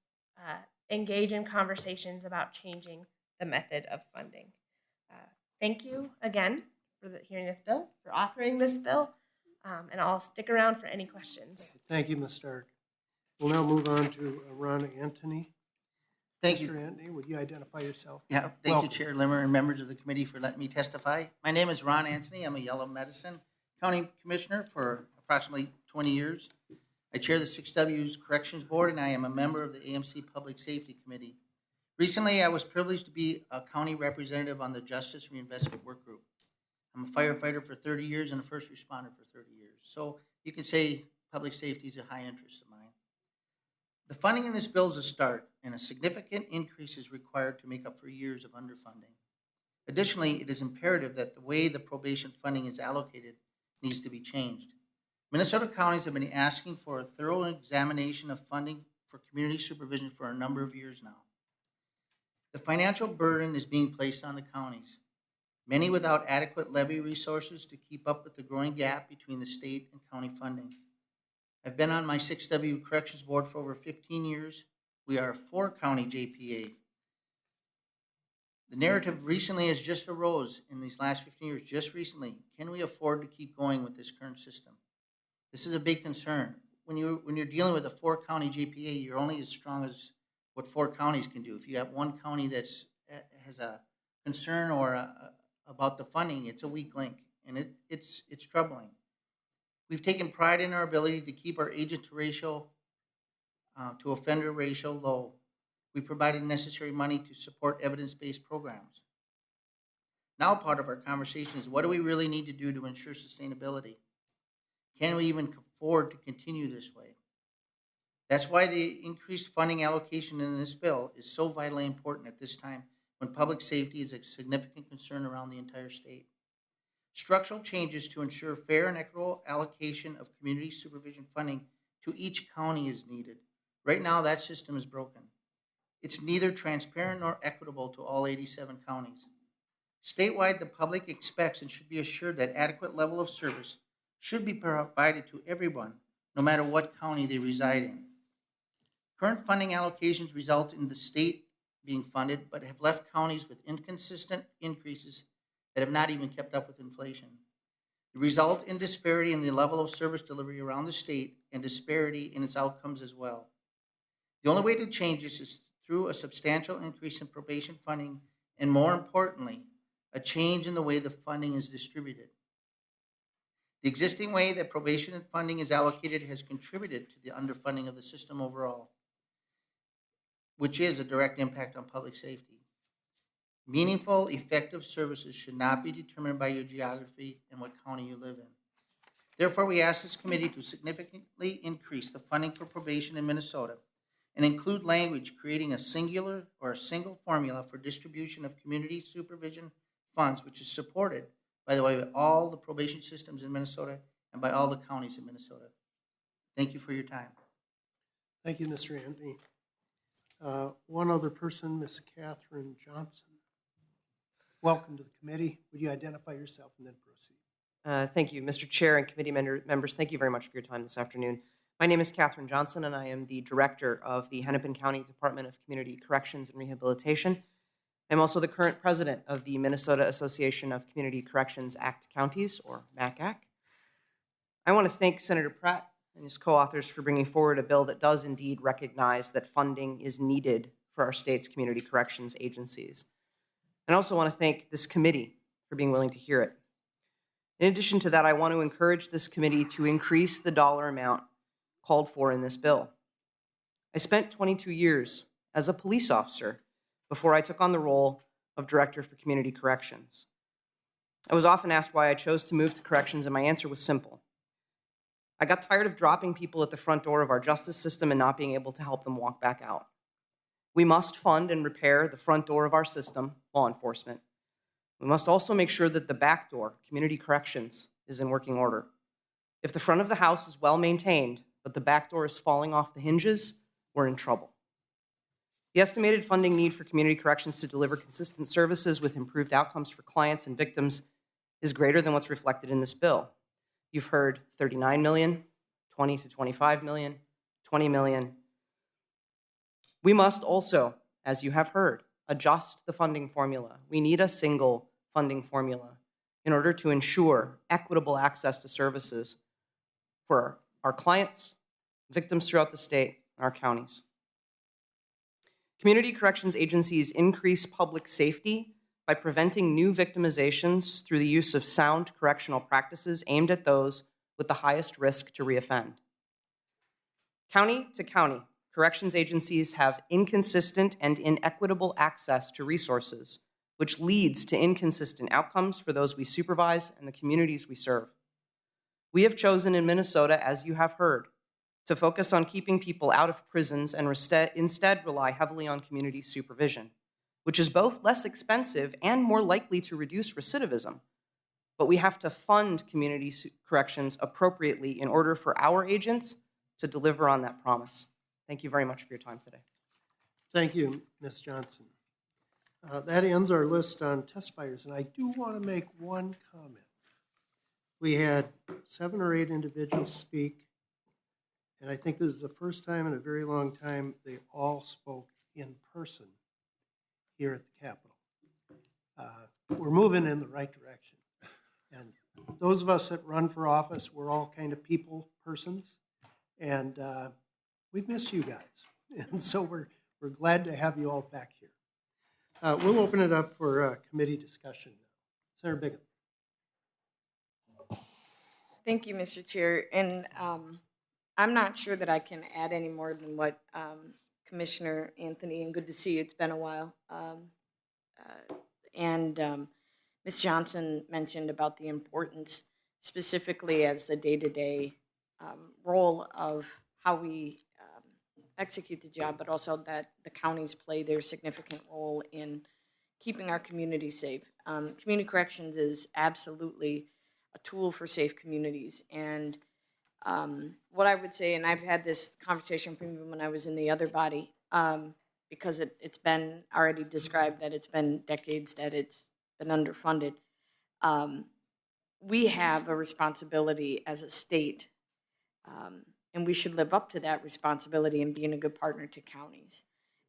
engage in conversations about changing the method of funding. Thank you again for hearing this bill, for authoring this bill, and I'll stick around for any questions. Thank you, Ms. Stark. We'll now move on to Ron Antony. Thank Mr. you. Antony, would you identify yourself? Yeah, thank you, Chair Limmer and members of the committee for letting me testify. My name is Ron Antony. I'm a Yellow Medicine County Commissioner for approximately 20 years. I chair the 6W's Corrections Board, and I am a member of the AMC Public Safety Committee. Recently, I was privileged to be a county representative on the Justice Reinvestment Work Group. I'm a firefighter for 30 years and a first responder for 30 years. So you can say public safety is a high interest of mine. The funding in this bill is a start, and a significant increase is required to make up for years of underfunding. Additionally, it is imperative that the way the probation funding is allocated needs to be changed. Minnesota counties have been asking for a thorough examination of funding for community supervision for a number of years now. The financial burden is being placed on the counties, many without adequate levy resources to keep up with the growing gap between the state and county funding. I've been on my 6W Corrections Board for over 15 years. We are a 4-county JPA. The narrative recently has just arose in these last 15 years, just recently. Can we afford to keep going with this current system? This is a big concern. When you're dealing with a 4-county JPA, you're only as strong as what 4 counties can do. If you have one county that's has a concern or about the funding, it's a weak link, and it's troubling. We've taken pride in our ability to keep our agent to ratio to offender ratio low. We provided necessary money to support evidence-based programs. Now part of our conversation is, what do we really need to do to ensure sustainability? Can we even afford to continue this way? That's why the increased funding allocation in this bill is so vitally important at this time when public safety is a significant concern around the entire state. Structural changes to ensure fair and equitable allocation of community supervision funding to each county is needed. Right now, that system is broken. It's neither transparent nor equitable to all 87 counties. Statewide, the public expects and should be assured that adequate level of service should be provided to everyone, no matter what county they reside in. Current funding allocations result in the state being funded, but have left counties with inconsistent increases that have not even kept up with inflation. The result in disparity in the level of service delivery around the state and disparity in its outcomes as well. The only way to change this is through a substantial increase in probation funding and, more importantly, a change in the way the funding is distributed. The existing way that probation funding is allocated has contributed to the underfunding of the system overall, which is a direct impact on public safety. Meaningful, effective services should not be determined by your geography and what county you live in. Therefore, we ask this committee to significantly increase the funding for probation in Minnesota and include language creating a singular or a single formula for distribution of community supervision funds, which is supported, by the way, by all the probation systems in Minnesota and by all the counties in Minnesota. Thank you for your time. Thank you, Mr. Antony. One other person, Ms. Catherine Johnson. Welcome to the committee. Would you identify yourself and then proceed? Thank you, Mr. Chair and committee members. Thank you very much for your time this afternoon. My name is Catherine Johnson, and I am the director of the Hennepin County Department of Community Corrections and Rehabilitation. I'm also the current president of the Minnesota Association of Community Corrections Act Counties, or MACAC. I want to thank Senator Pratt and his co-authors for bringing forward a bill that does indeed recognize that funding is needed for our state's community corrections agencies. And I also want to thank this committee for being willing to hear it. In addition to that, I want to encourage this committee to increase the dollar amount called for in this bill. I spent 22 years as a police officer before I took on the role of Director for Community Corrections. I was often asked why I chose to move to corrections, and my answer was simple. I got tired of dropping people at the front door of our justice system and not being able to help them walk back out. We must fund and repair the front door of our system, law enforcement. We must also make sure that the back door, community corrections, is in working order. If the front of the house is well maintained, but the back door is falling off the hinges, we're in trouble. The estimated funding need for community corrections to deliver consistent services with improved outcomes for clients and victims is greater than what's reflected in this bill. You've heard 39 million, 20 to 25 million, 20 million. We must also, as you have heard, adjust the funding formula. We need a single funding formula in order to ensure equitable access to services for our clients, victims throughout the state, and our counties. Community corrections agencies increase public safety by preventing new victimizations through the use of sound correctional practices aimed at those with the highest risk to reoffend. County to county, corrections agencies have inconsistent and inequitable access to resources, which leads to inconsistent outcomes for those we supervise and the communities we serve. We have chosen in Minnesota, as you have heard, to focus on keeping people out of prisons and instead rely heavily on community supervision, which is both less expensive and more likely to reduce recidivism. But we have to fund community corrections appropriately in order for our agents to deliver on that promise. Thank you very much for your time today. Thank you, Ms. Johnson. That ends our list on testifiers, and I do want to make one comment. We had 7 or 8 individuals speak, and I think this is the first time in a very long time they all spoke in person here at the Capitol. We're moving in the right direction. And those of us that run for office, we're all kind of people persons, and we've missed you guys. And so we're glad to have you all back here. We'll open it up for committee discussion now. Senator Bigham. Thank you, Mr. Chair. And I'm not sure that I can add any more than what Commissioner Anthony, and good to see you, it's been a while, and Ms. Johnson mentioned about the importance, specifically as the day-to-day role of how we execute the job, but also that the counties play their significant role in keeping our community safe. Community corrections is absolutely a tool for safe communities. And what I would say, and I've had this conversation from when I was in the other body, because it's been already described that it's been decades that it's been underfunded. We have a responsibility as a state, and we should live up to that responsibility in being a good partner to counties.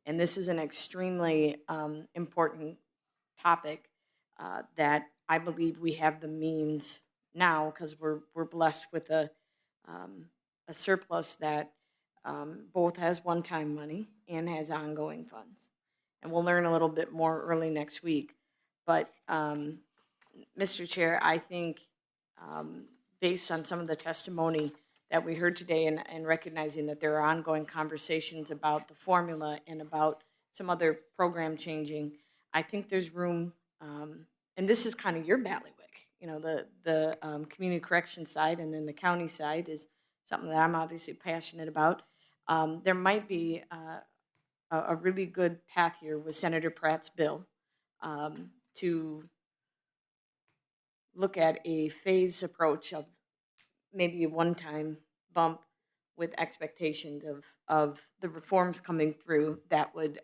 And this is an extremely important topic that I believe we have the means now, because we're blessed with a surplus that both has one-time money and has ongoing funds. And we'll learn a little bit more early next week. But Mr. Chair, I think based on some of the testimony that we heard today, and recognizing that there are ongoing conversations about the formula and about some other program changing, I think there's room, and this is kind of your bailiwick, you know, the community correction side, and then the county side is something that I'm obviously passionate about. There might be a really good path here with Senator Pratt's bill to look at a phased approach of maybe a one-time bump with expectations of the reforms coming through that would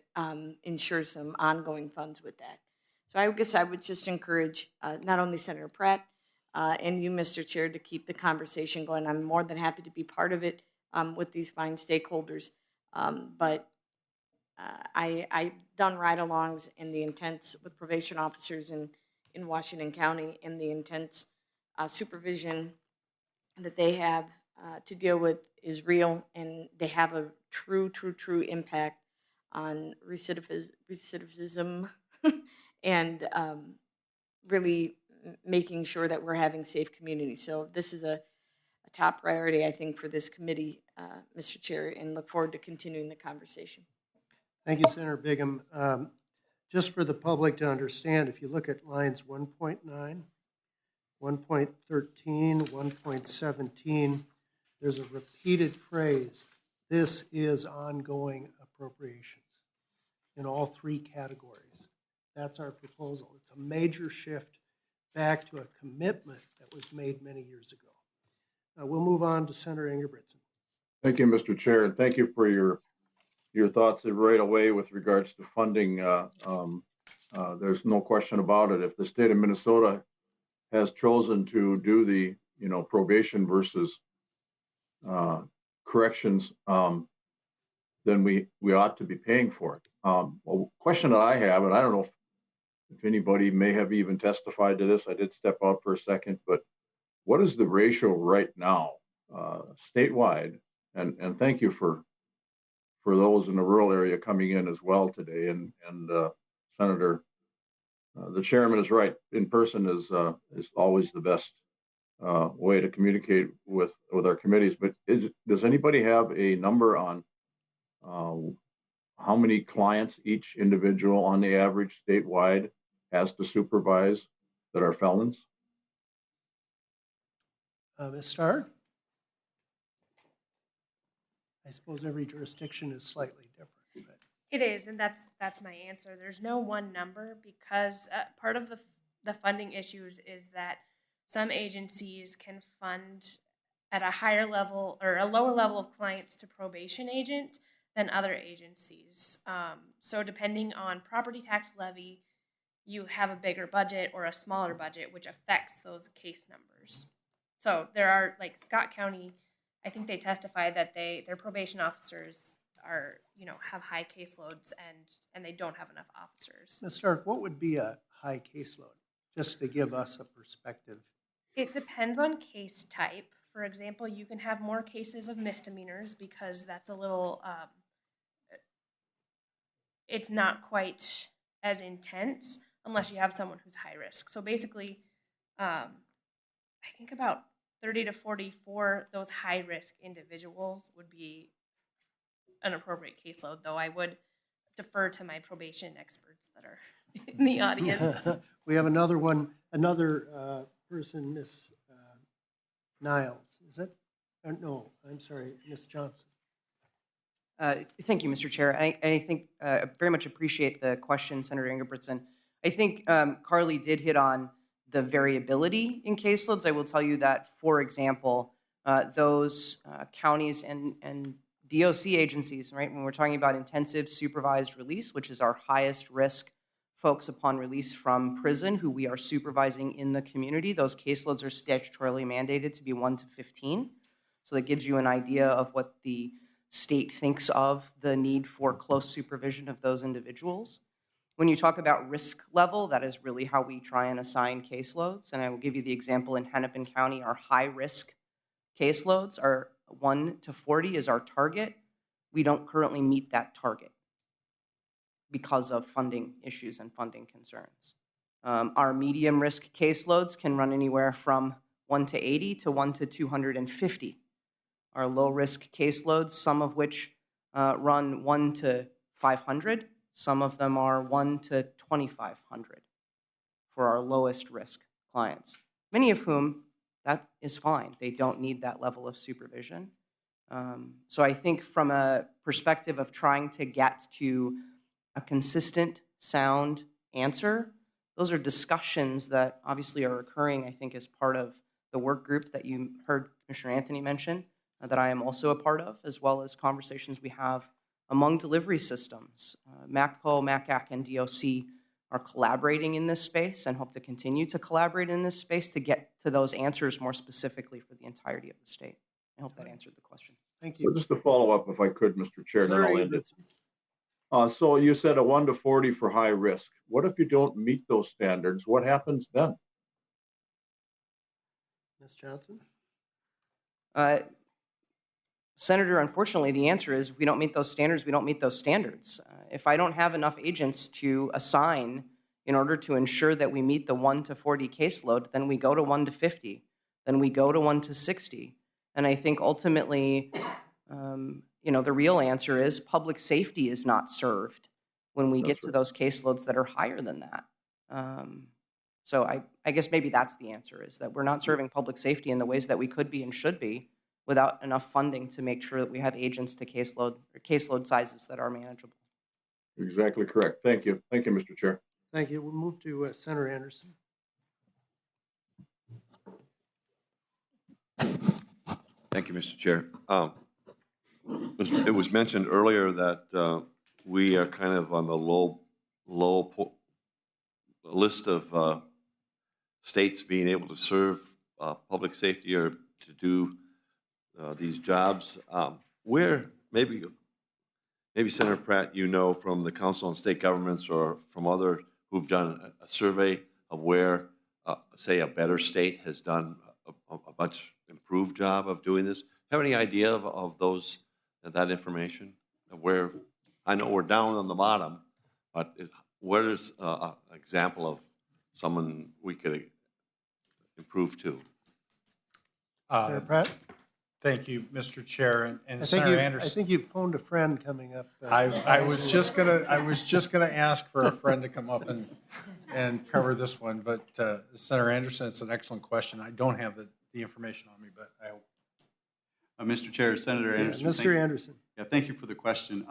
ensure some ongoing funds with that. So I guess I would just encourage not only Senator Pratt and you, Mr. Chair, to keep the conversation going. I'm more than happy to be part of it with these fine stakeholders. But I've done ride-alongs and the intents with probation officers in Washington County, and the intense supervision that they have to deal with is real, and they have a true impact on recidivism and really making sure that we're having safe communities. So this is a top priority, I think, for this committee, Mr. Chair, and look forward to continuing the conversation. Thank you, Senator Bigham. Just for the public to understand, if you look at lines 1.9, 1.13, 1.17, there's a repeated phrase, this is ongoing appropriations in all 3 categories. That's our proposal. It's a major shift back to a commitment that was made many years ago. We'll move on to Senator Ingebrigtsen. Thank you, Mr. Chair, and thank you for your your thoughts right away with regards to funding. There's no question about it. If the state of Minnesota has chosen to do the, probation versus corrections, then we ought to be paying for it. A question that I have, and I don't know if anybody may have even testified to this, I did step out for a second, but what is the ratio right now, statewide? And thank you for those in the rural area coming in as well today. And Senator, the chairman is right. In person is always the best way to communicate with our committees. But does anybody have a number on how many clients each individual on the average statewide has to supervise that are felons? Ms. Starr? I suppose every jurisdiction is slightly different. But. It is, and that's my answer. There's no one number because part of the funding issues is that some agencies can fund at a higher level or a lower level of clients to probation agent than other agencies. So depending on property tax levy, you have a bigger budget or a smaller budget, which affects those case numbers. So there are, like Scott County, I think they testified that their probation officers are, have high caseloads and they don't have enough officers. Ms. Stark, what would be a high caseload? Just to give us a perspective. It depends on case type. For example, you can have more cases of misdemeanors because that's a little, it's not quite as intense unless you have someone who's high risk. So basically, I think about 30 to 44, those high risk individuals would be an appropriate caseload, though I would defer to my probation experts that are in the audience. We have another person, Ms. Niles, is it? No, I'm sorry, Ms. Johnson. Thank you, Mr. Chair. I think I very much appreciate the question, Senator Ingebrigtsen. I think Carly did hit on the variability in caseloads. I will tell you that, for example, those counties and DOC agencies, right, when we're talking about intensive supervised release, which is our highest risk folks upon release from prison who we are supervising in the community, those caseloads are statutorily mandated to be 1 to 15. So that gives you an idea of what the state thinks of the need for close supervision of those individuals. When you talk about risk level, that is really how we try and assign caseloads. And I will give you the example in Hennepin County, our high risk caseloads are 1 to 40 is our target. We don't currently meet that target because of funding issues and funding concerns. Our medium risk caseloads can run anywhere from 1 to 80 to 1 to 250. Our low risk caseloads, some of which run 1 to 500, some of them are 1 to 2,500 for our lowest risk clients, many of whom that is fine. They don't need that level of supervision. So I think from a perspective of trying to get to a consistent, sound answer, those are discussions that obviously are occurring, I think, as part of the work group that you heard Commissioner Anthony mention, that I am also a part of, as well as conversations we have among delivery systems. MACPO, MACAC, and DOC are collaborating in this space and hope to continue to collaborate in this space to get to those answers more specifically for the entirety of the state. I hope that answered the question. Thank you. So just to follow up, if I could, Mr. Chair, then I'll end it. So you said a 1 to 40 for high risk. What if you don't meet those standards? What happens then? Ms. Johnson? Senator, unfortunately, the answer is if we don't meet those standards, we don't meet those standards. If I don't have enough agents to assign in order to ensure that we meet the 1 to 40 caseload, then we go to 1 to 50, then we go to 1 to 60. And I think ultimately, the real answer is public safety is not served when we get to those caseloads that are higher than that. So I guess maybe that's the answer, is that we're not serving public safety in the ways that we could be and should be without enough funding to make sure that we have agents to caseload sizes that are manageable. Exactly correct. Thank you. Thank you, Mr. Chair. Thank you. We'll move to Senator Anderson. Thank you, Mr. Chair. It was mentioned earlier that we are kind of on the low list of states being able to serve public safety or to do these jobs. Where, maybe Senator Pratt, you know, from the Council on State Governments or from other who've done a survey of where, say, a better state has done a much improved job of doing this. Have any idea of that information? Of where, I know we're down on the bottom, but where is an example of someone we could improve to? Senator Pratt? Thank you, Mr. Chair, and I think Senator you, I Anderson. think you've phoned a friend coming up. I was just gonna ask for a friend to come up and cover this one, but Senator Anderson, it's an excellent question. I don't have the information on me, but I hope. Mr. Chair, Senator Anderson. Mr. Anderson. Yeah, thank you for the question.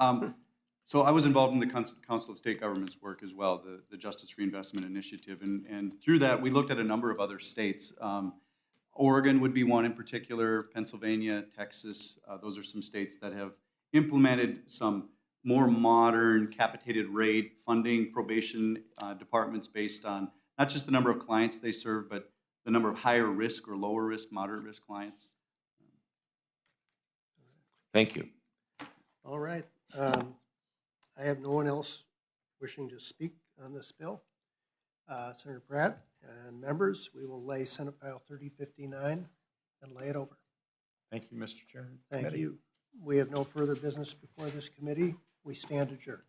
So I was involved in the Council of State Governments work as well, the Justice Reinvestment Initiative, and through that, we looked at a number of other states. Oregon would be one in particular, Pennsylvania, Texas. Those are some states that have implemented some more modern capitated rate funding probation departments based on not just the number of clients they serve, but the number of higher risk or lower risk, moderate risk clients. Thank you. All right. I have no one else wishing to speak on this bill. Senator Pratt and members, we will lay Senate File 3059 and lay it over. Thank you, Mr. Chair. Thank Committee. you. We have no further business before this committee. We stand adjourned.